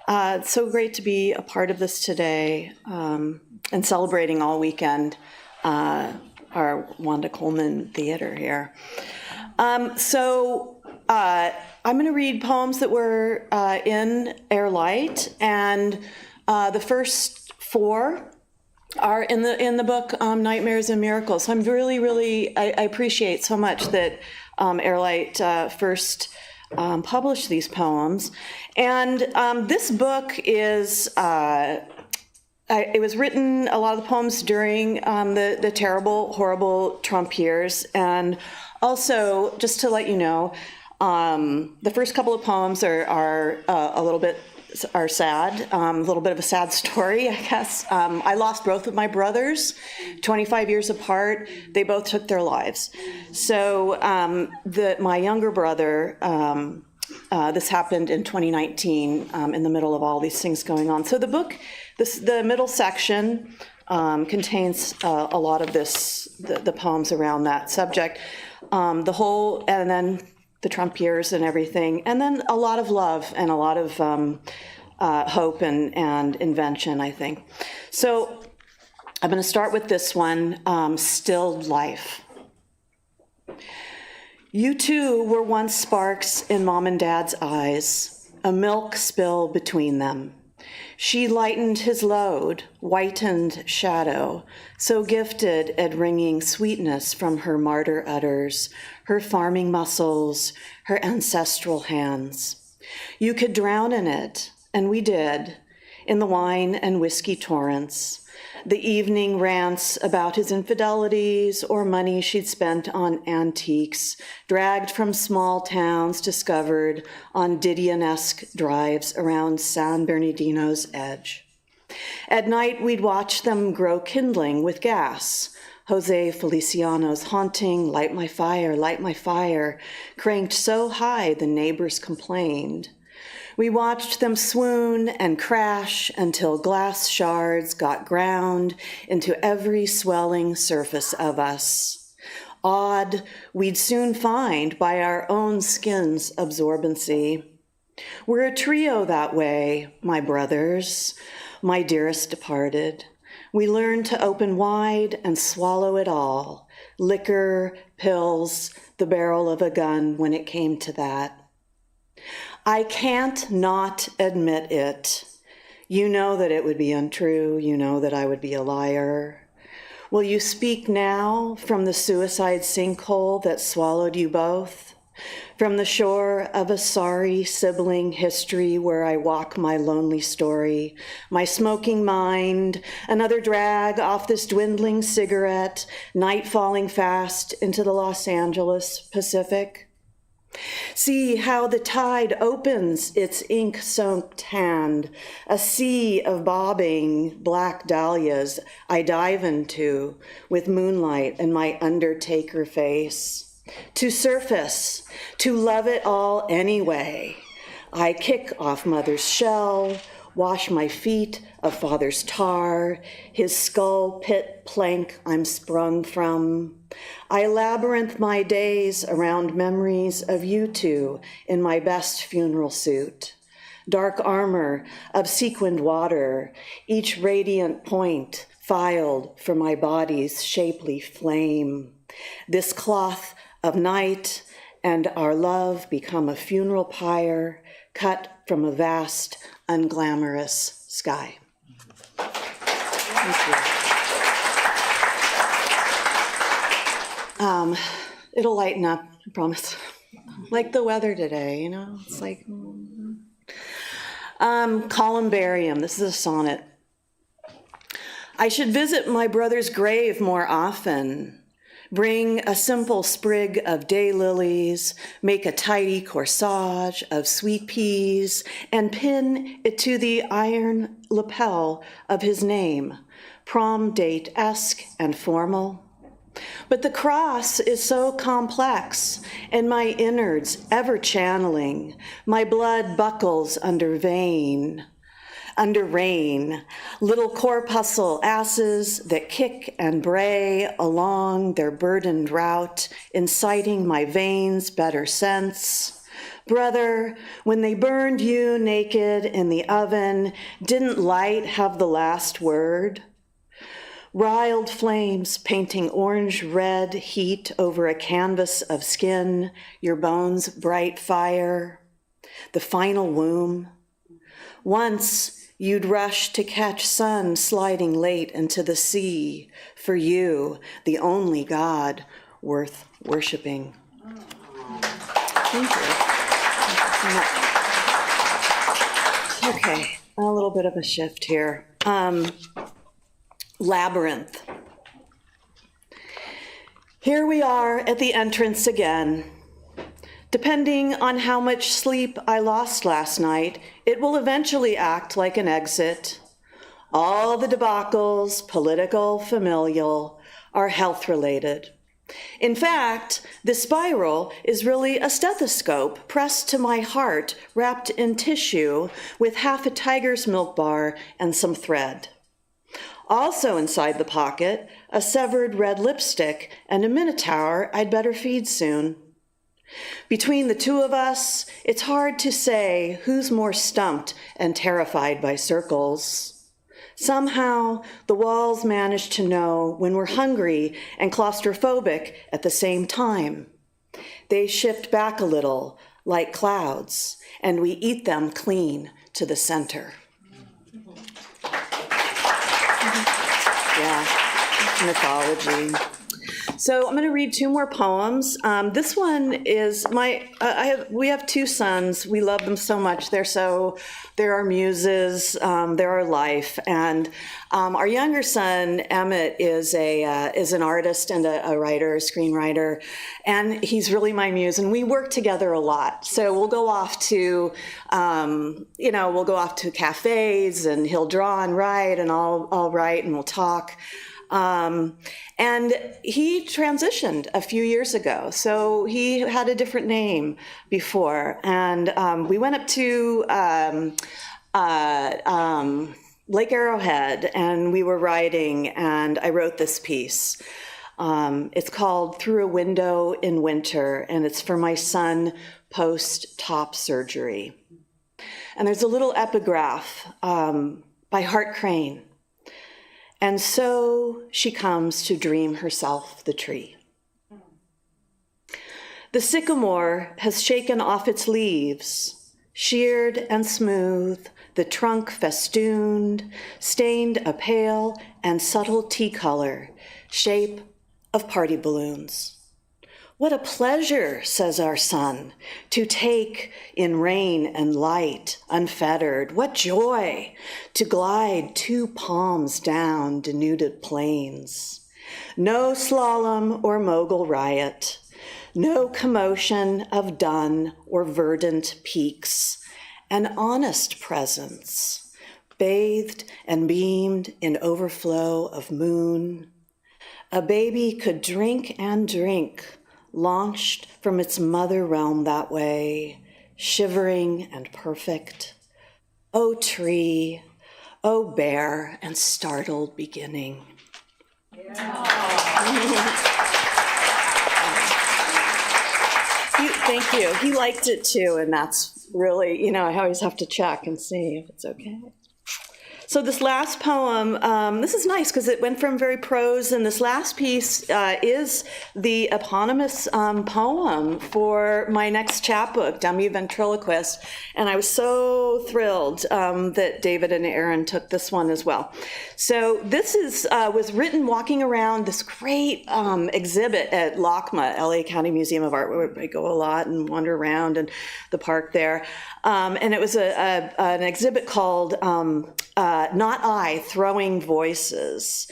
It's so great to be a part of this today and celebrating all weekend our Wanda Coleman Theater here. I'm going to read poems that were in Airlight, and the first 4 are in the book Nightmares and Miracles. So I'm really, I appreciate so much that Airlight first published these poems. And this book is, it was written, a lot of the poems during the terrible, horrible Trump years. And also, just to let you know, the first couple of poems are a little bit are sad, a little bit of a sad story, I guess. I lost both of my brothers, 25 years apart. They both took their lives. So my younger brother, this happened in 2019, in the middle of all these things going on. So the book, the middle section contains a lot of the poems around that subject. And then the Trump years and everything, and then a lot of love and a lot of hope and invention, I think. So I'm going to start with this one, Still Life. You two were once sparks in Mom and Dad's eyes, a milk spill between them. She lightened his load, whitened shadow, so gifted at wringing sweetness from her martyr udders, her farming muscles, her ancestral hands. You could drown in it, and we did, in the wine and whiskey torrents, the evening rants about his infidelities or money she'd spent on antiques, dragged from small towns discovered on Didion-esque drives around San Bernardino's edge. At night, we'd watch them grow kindling with gas, Jose Feliciano's haunting, light my fire, cranked so high the neighbors complained. We watched them swoon and crash until glass shards got ground into every swelling surface of us. Odd, we'd soon find by our own skin's absorbency. We're a trio that way, my brothers, my dearest departed. We learned to open wide and swallow it all, liquor, pills, the barrel of a gun when it came to that. I can't not admit it. You know that it would be untrue. You know that I would be a liar. Will you speak now from the suicide sinkhole that swallowed you both? From the shore of a sorry sibling history where I walk my lonely story, my smoking mind, another drag off this dwindling cigarette, night falling fast into the Los Angeles Pacific? See how the tide opens its ink-soaked hand, a sea of bobbing black dahlias I dive into with moonlight and my undertaker face. To surface, to love it all anyway. I kick off mother's shell, wash my feet of father's tar, his skull pit plank I'm sprung from. I labyrinth my days around memories of you two in my best funeral suit. Dark armor of sequined water, each radiant point filed for my body's shapely flame. This cloth of night and our love become a funeral pyre cut from a vast, unglamorous sky. Thank you. It'll lighten up, I promise. Like the weather today, you know? It's like, Columbarium, this is a sonnet. I should visit my brother's grave more often. Bring a simple sprig of daylilies, make a tidy corsage of sweet peas, and pin it to the iron lapel of his name, prom date-esque and formal. But the cross is so complex, and my innards ever channeling, my blood buckles under rain, little corpuscle asses that kick and bray along their burdened route, inciting my veins better sense. Brother, when they burned you naked in the oven, didn't light have the last word? Riled flames painting orange-red heat over a canvas of skin, your bones bright fire, the final womb. Once you'd rush to catch sun sliding late into the sea, for you, the only God worth worshiping. Thank you. Thank you so much. Okay, a little bit of a shift here. Labyrinth. Here we are at the entrance again. Depending on how much sleep I lost last night, it will eventually act like an exit. All the debacles, political, familial, are health-related. In fact, the spiral is really a stethoscope pressed to my heart, wrapped in tissue with half a tiger's milk bar and some thread. Also inside the pocket, a severed red lipstick and a minotaur I'd better feed soon. Between the two of us, it's hard to say who's more stumped and terrified by circles. Somehow, the walls manage to know when we're hungry and claustrophobic at the same time. They shift back a little, like clouds, and we eat them clean to the center. Yeah, mythology. So I'm going to read two more poems. This one is we have two sons. We love them so much. They're our muses. They're our life. And our younger son, Emmett, is an artist and a writer, a screenwriter, and he's really my muse. And we work together a lot. So we'll go off to, cafes, and he'll draw and write, and I'll write, and we'll talk. And he transitioned a few years ago, so he had a different name before. And we went up to Lake Arrowhead, and we were writing, and I wrote this piece. It's called Through a Window in Winter, and it's for my son post-top surgery. And there's a little epigraph by Hart Crane. And so she comes to dream herself the tree. The sycamore has shaken off its leaves, sheared and smooth, the trunk festooned, stained a pale and subtle tea color, shape of party balloons. What a pleasure, says our son, to take in rain and light, unfettered. What joy to glide 2 palms down denuded plains. No slalom or mogul riot, no commotion of dun or verdant peaks, an honest presence, bathed and beamed in overflow of moon. A baby could drink and drink, launched from its mother realm that way, shivering and perfect. O tree, O bare and startled beginning. Thank you. He liked it too, and that's really, I always have to check and see if it's okay. So this last poem, this is nice because it went from very prose, and this last piece is the eponymous poem for my next chapbook, Dummy Ventriloquist, and I was so thrilled that David and Aaron took this one as well. So this was written walking around this great exhibit at LACMA, LA County Museum of Art, where I go a lot and wander around in the park there, and it was an exhibit called Not I, Throwing Voices.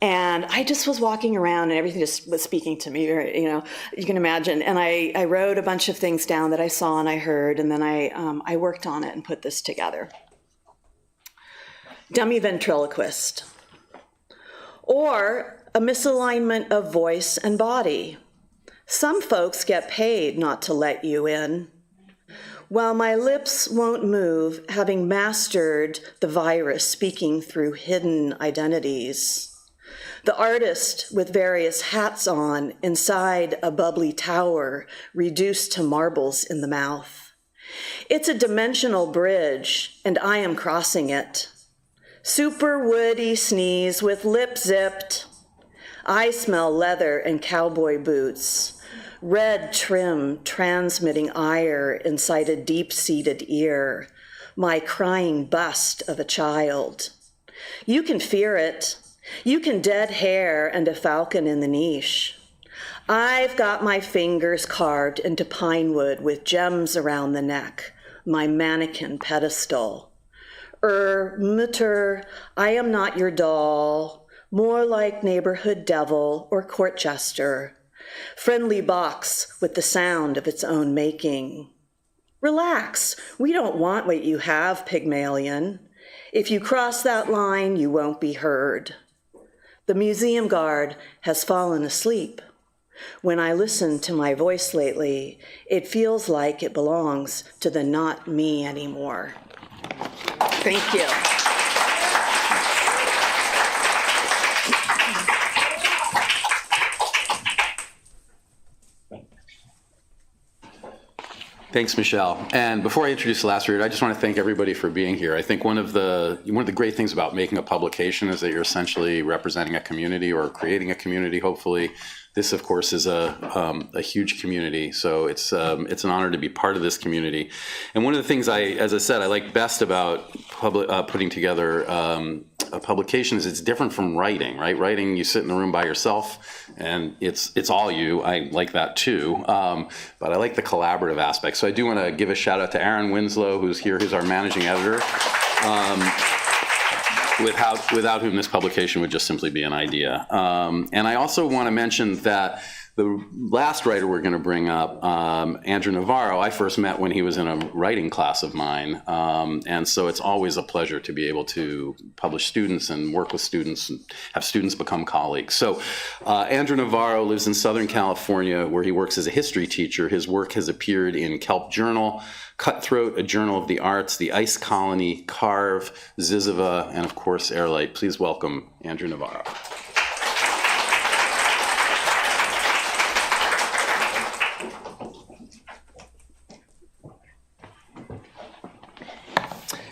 And I just was walking around and everything just was speaking to me, you can imagine. And I wrote a bunch of things down that I saw and I heard, and then I worked on it and put this together. Dummy Ventriloquist. Or a misalignment of voice and body. Some folks get paid not to let you in. While my lips won't move, having mastered the virus speaking through hidden identities. The artist with various hats on inside a bubbly tower reduced to marbles in the mouth. It's a dimensional bridge, and I am crossing it. Super woody sneeze with lip zipped. I smell leather and cowboy boots. Red trim transmitting ire inside a deep-seated ear, my crying bust of a child. You can fear it. You can dead hair and a falcon in the niche. I've got my fingers carved into pine wood with gems around the neck, my mannequin pedestal. Mutter, I am not your doll, more like neighborhood devil or court jester. Friendly box with the sound of its own making. Relax, we don't want what you have, Pygmalion. If you cross that line, you won't be heard. The museum guard has fallen asleep. When I listen to my voice lately, it feels like it belongs to the not me anymore. Thank you. Thanks, Michelle. And before I introduce the last reader, I just want to thank everybody for being here. I think one of the great things about making a publication is that you're essentially representing a community or creating a community, hopefully. This, of course, is a huge community, so it's an honor to be part of this community. And one of the things as I said, I like best about putting together a publication is it's different from writing, right? Writing, you sit in the room by yourself, and it's all you. I like that too, but I like the collaborative aspect. So I do want to give a shout out to Aaron Winslow, who's here, who's our managing editor. Without whom this publication would just simply be an idea. And I also want to mention that the last writer we're going to bring up, Andrew Navarro, I first met when he was in a writing class of mine. And so it's always a pleasure to be able to publish students and work with students and have students become colleagues. So Andrew Navarro lives in Southern California, where he works as a history teacher. His work has appeared in Kelp Journal, Cutthroat, A Journal of the Arts, The Ice Colony, Carve, Ziziva, and of course, Airlight. Please welcome Andrew Navarro.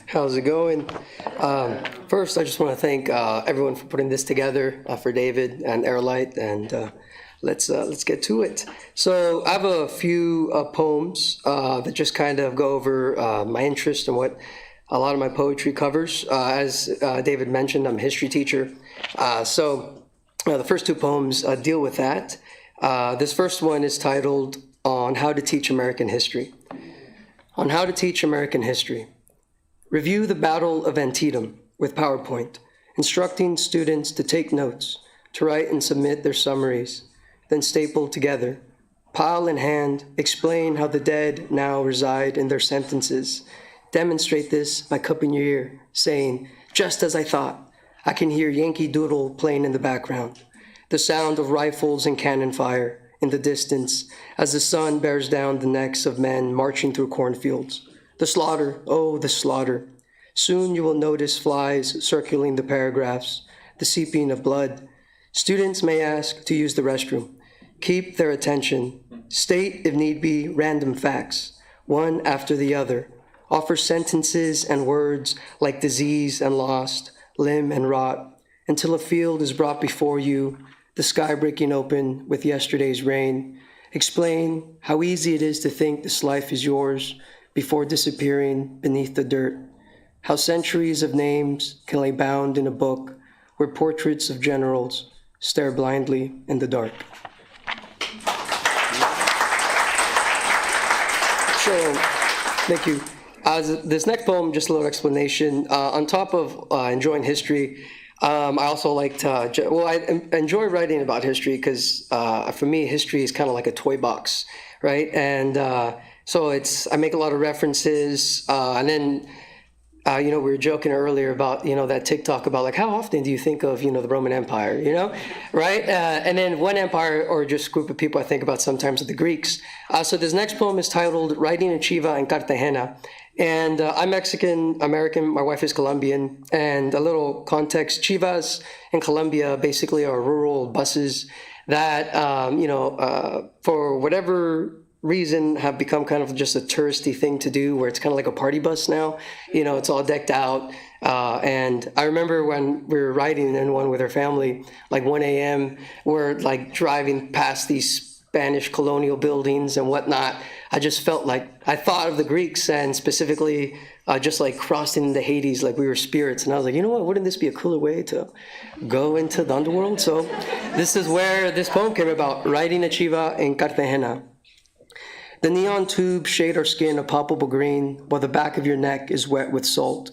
How's it going? First, I just want to thank everyone for putting this together, for David and Airlight, and let's get to it. So I have a few poems that just kind of go over my interest and what a lot of my poetry covers. As David mentioned, I'm a history teacher. So the first two poems deal with that. This first one is titled On How to Teach American History. On How to Teach American History. Review the Battle of Antietam with PowerPoint, instructing students to take notes, to write and submit their summaries, then staple together. Pile in hand, explain how the dead now reside in their sentences. Demonstrate this by cupping your ear, saying, just as I thought. I can hear Yankee Doodle playing in the background. The sound of rifles and cannon fire in the distance as the sun bears down the necks of men marching through cornfields. The slaughter, oh, the slaughter. Soon you will notice flies circling the paragraphs, the seeping of blood. Students may ask to use the restroom. Keep their attention. State, if need be, random facts, one after the other. Offer sentences and words like disease and lost, limb and rot, until a field is brought before you, the sky breaking open with yesterday's rain. Explain how easy it is to think this life is yours, before disappearing beneath the dirt, how centuries of names can lay bound in a book where portraits of generals stare blindly in the dark. So, thank you. This next poem, just a little explanation. On top of enjoying history, I also like to, I enjoy writing about history because for me, history is kind of like a toy box, right? And so I make a lot of references, and then, we were joking earlier about, that TikTok about like, how often do you think of, the Roman Empire, right? And then one empire or just group of people I think about sometimes are the Greeks. So this next poem is titled Writing in Chiva and Cartagena. And I'm Mexican-American, my wife is Colombian, and a little context, Chivas in Colombia basically are rural buses that, for whatever reason have become kind of just a touristy thing to do, where it's kind of like a party bus now. It's all decked out. And I remember when we were riding in one with our family, like 1 a.m., we're like driving past these Spanish colonial buildings and whatnot. I just felt like I thought of the Greeks and specifically just like crossing into Hades like we were spirits. And I was like, you know what, wouldn't this be a cooler way to go into the underworld? So this is where this poem came about, Writing a Chiva in Cartagena. The neon tubes shade our skin a palpable green while the back of your neck is wet with salt.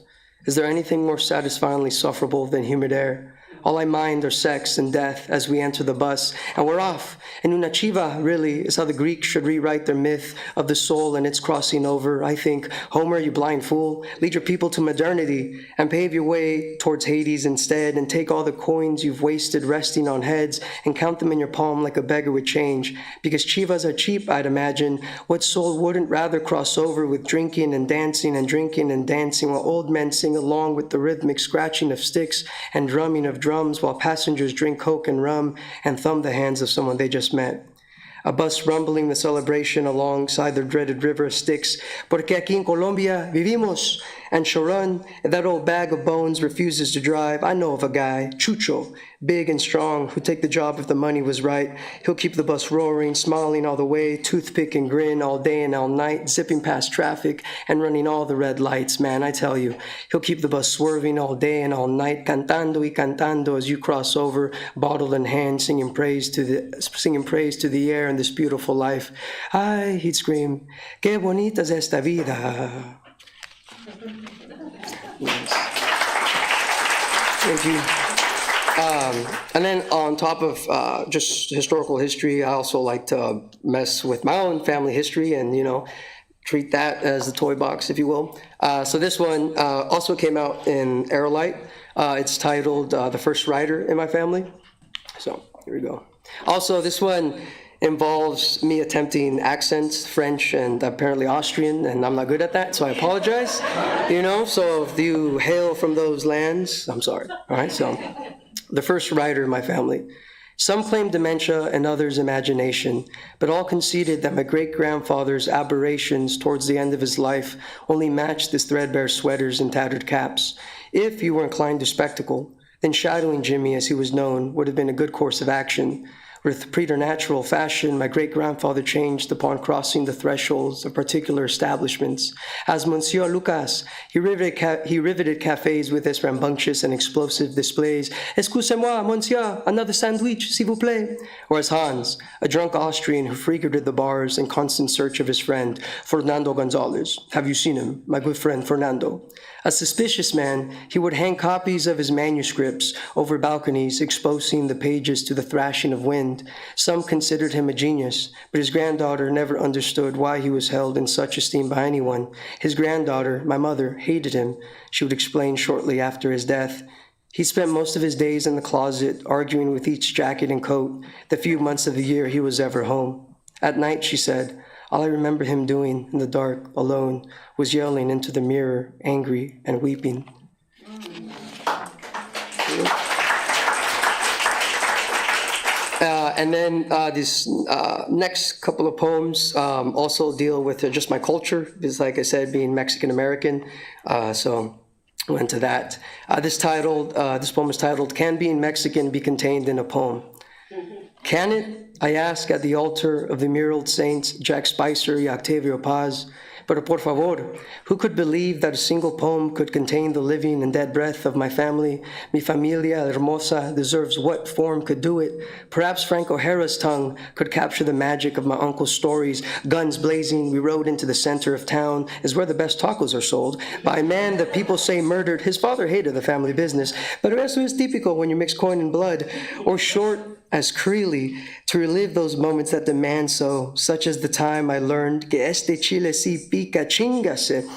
Is there anything more satisfyingly sufferable than humid air? All I mind are sex and death as we enter the bus, and we're off. And una chiva, really, is how the Greeks should rewrite their myth of the soul and its crossing over. I think, Homer, you blind fool, lead your people to modernity and pave your way towards Hades instead, and take all the coins you've wasted resting on heads and count them in your palm like a beggar with change. Because chivas are cheap, I'd imagine. What soul wouldn't rather cross over with drinking and dancing and drinking and dancing while old men sing along with the rhythmic scratching of sticks and drumming of drums while passengers drink Coke and rum and thumb the hands of someone they just met. A bus rumbling the celebration alongside the dreaded river of Styx. Porque aquí en Colombia vivimos. And Sharon, that old bag of bones, refuses to drive. I know of a guy, Chucho, big and strong, who'd take the job if the money was right. He'll keep the bus roaring, smiling all the way, toothpick and grin all day and all night, zipping past traffic and running all the red lights. Man, I tell you, he'll keep the bus swerving all day and all night, cantando y cantando as you cross over, bottle in hand, singing praise to the air and this beautiful life. Ay, he'd scream, "Qué bonita es esta vida." Nice. Thank you. And then on top of just historical history, I also like to mess with my own family history and, treat that as the toy box, if you will. So this one also came out in Aerolite. It's titled The First Rider in My Family. So here we go. Also, this one involves me attempting accents, French and apparently Austrian, and I'm not good at that, so I apologize. So if you hail from those lands, I'm sorry. All right, so the first rider in my family. Some claim dementia and others imagination, but all conceded that my great-grandfather's aberrations towards the end of his life only matched his threadbare sweaters and tattered caps. If you were inclined to spectacle, then shadowing Jimmy, as he was known, would have been a good course of action. With preternatural fashion, my great-grandfather changed upon crossing the thresholds of particular establishments. As Monsieur Lucas, he riveted cafes with his rambunctious and explosive displays. "Excusez-moi, monsieur, another sandwich, s'il vous plaît." Or as Hans, a drunk Austrian who frequented the bars in constant search of his friend, Fernando Gonzalez. Have you seen him, my good friend Fernando? A suspicious man, he would hang copies of his manuscripts over balconies, exposing the pages to the thrashing of wind. Some considered him a genius, but his granddaughter never understood why he was held in such esteem by anyone. His granddaughter, my mother, hated him, she would explain shortly after his death. He spent most of his days in the closet, arguing with each jacket and coat, the few months of the year he was ever home. At night, she said, all I remember him doing in the dark, alone, was yelling into the mirror, angry and weeping. And then these next couple of poems also deal with just my culture, because like I said, being Mexican-American, so I went to that. This poem is titled, Can Being Mexican Be Contained in a Poem? Can it, I ask at the altar of the muraled saints Jack Spicer y Octavio Paz, pero por favor, who could believe that a single poem could contain the living and dead breath of my family? Mi familia hermosa deserves what form could do it? Perhaps Frank O'Hara's tongue could capture the magic of my uncle's stories. Guns blazing, we rode into the center of town, is where the best tacos are sold, by a man that people say murdered. His father hated the family business, pero eso es típico when you mix coin and blood. Or short as Creeley, to relive those moments that demand so, such as the time I learned que este chile si pica chingase.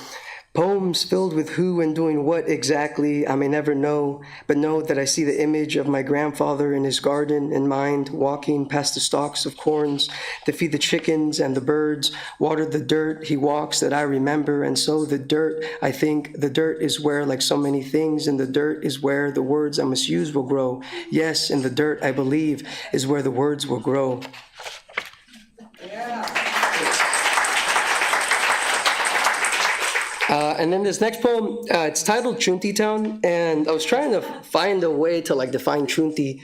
Poems filled with who and doing what exactly I may never know, but know that I see the image of my grandfather in his garden in mind, walking past the stalks of corns to feed the chickens and the birds, water the dirt he walks that I remember, and so the dirt, I think, the dirt is where, like so many things, in the dirt is where the words I must use will grow. Yes, in the dirt, I believe, is where the words will grow. And then this next poem, it's titled Chunti Town, and I was trying to find a way to define Chunti,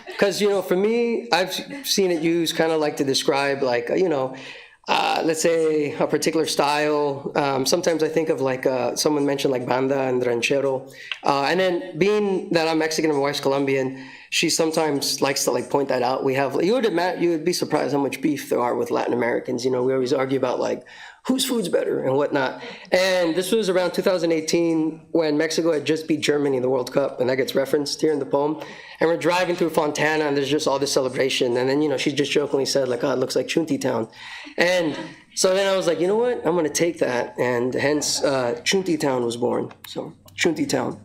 because for me, I've seen it used kind of to describe let's say a particular style. Sometimes I think of someone mentioned banda and ranchero, and then being that I'm Mexican and my wife's Colombian, she sometimes likes to point that out. We have you would be surprised how much beef there are with Latin Americans. We always argue about whose food's better and whatnot. And this was around 2018 when Mexico had just beat Germany in the World Cup, and that gets referenced here in the poem. And we're driving through Fontana, and there's just all this celebration. And then, she just jokingly said, oh, it looks like Chunti Town. And so then I was like, you know what? I'm going to take that. And hence, Chunti Town was born. So, Chunti Town.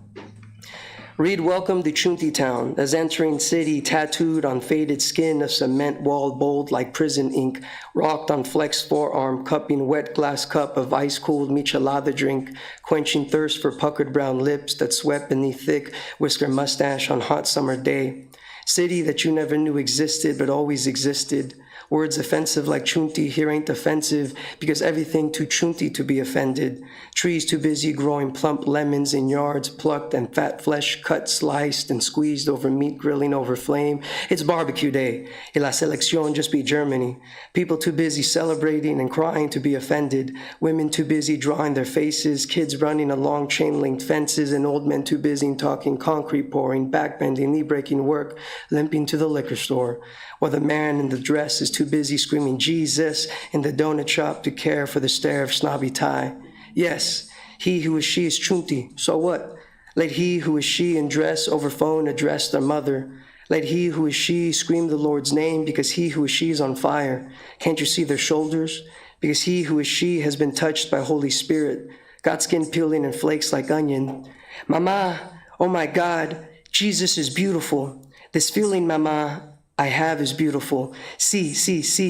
Read welcome to Chunti Town, as entering city tattooed on faded skin, a cement wall bold like prison ink, rocked on flexed forearm, cupping wet glass cup of ice-cooled michelada drink, quenching thirst for puckered brown lips that swept beneath thick whisker mustache on hot summer day. City that you never knew existed but always existed. Words offensive like chunti here ain't offensive because everything too chunti to be offended. Trees too busy growing plump lemons in yards plucked and fat flesh cut, sliced and squeezed over meat grilling over flame. It's barbecue day. Y la selección just be Germany. People too busy celebrating and crying to be offended. Women too busy drawing their faces. Kids running along chain-linked fences and old men too busy talking concrete pouring, backbending, knee-breaking work, limping to the liquor store. While the man in the dress is too busy screaming Jesus in the donut shop to care for the stare of snobby tie. Yes, he who is she is chunti, so what? Let he who is she in dress over phone address their mother. Let he who is she scream the Lord's name because he who is she is on fire. Can't you see their shoulders? Because he who is she has been touched by Holy Spirit, got skin peeling in flakes like onion. Mama, oh my God, Jesus is beautiful. This feeling, Mama, I have is beautiful. See,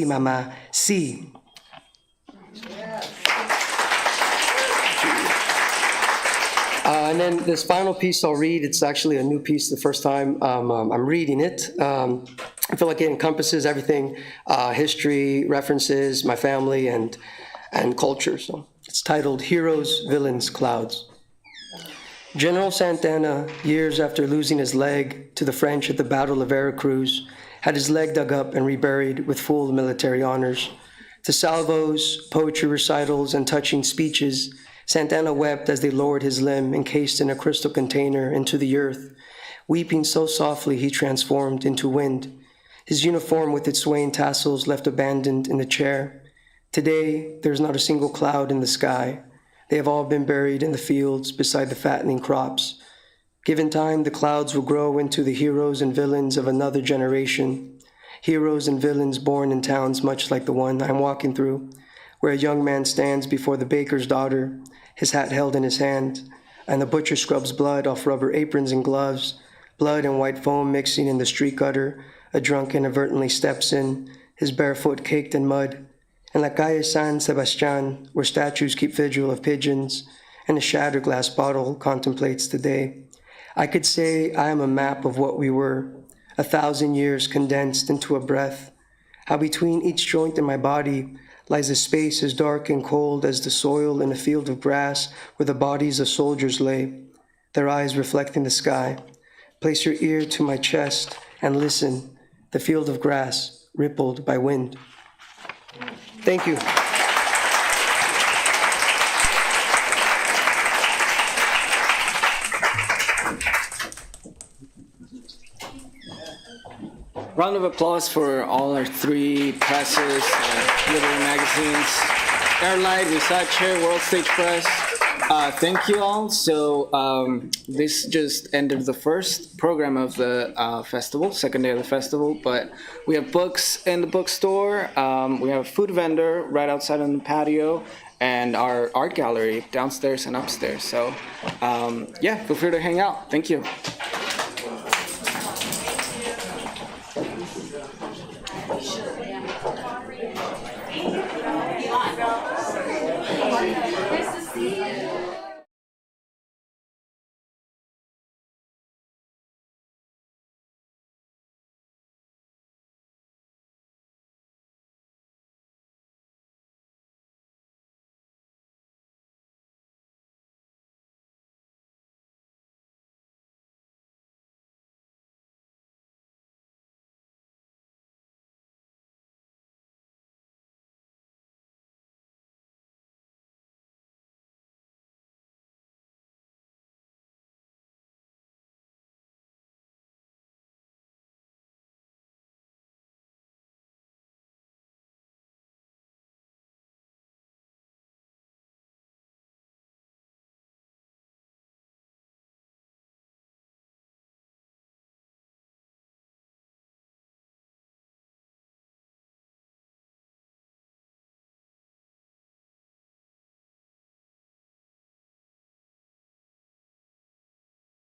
Mama, see. And then this final piece I'll read, it's actually a new piece the first time I'm reading it. I feel like it encompasses everything, history, references, my family, and culture. So it's titled Heroes, Villains, Clouds. General Santana, years after losing his leg to the French at the Battle of Veracruz, had his leg dug up and reburied with full military honors. To salvos, poetry recitals, and touching speeches, Santana wept as they lowered his limb, encased in a crystal container, into the earth. Weeping so softly, he transformed into wind. His uniform with its swaying tassels left abandoned in the chair. Today, there is not a single cloud in the sky. They have all been buried in the fields beside the fattening crops. Given time, the clouds will grow into the heroes and villains of another generation. Heroes and villains born in towns much like the one I'm walking through, where a young man stands before the baker's daughter, his hat held in his hand, and the butcher scrubs blood off rubber aprons and gloves, blood and white foam mixing in the street gutter. A drunk inadvertently steps in, his bare foot caked in mud. In La Calle San Sebastian, where statues keep vigil of pigeons, and a shattered glass bottle contemplates the day. I could say I am a map of what we were, 1,000 years condensed into a breath. How between each joint in my body lies a space as dark and cold as the soil in a field of grass where the bodies of soldiers lay, their eyes reflecting the sky. Place your ear to my chest and listen, the field of grass rippled by wind. Thank you. Round of applause for all our three presses, literary magazines, Airlight, Huizache, World Stage Press. Thank you all. So this just ended the first program of the festival, second day of the festival, but we have books in the bookstore, we have a food vendor right outside on the patio, and our art gallery downstairs and upstairs. So yeah, feel free to hang out. Thank you. Nice to see you.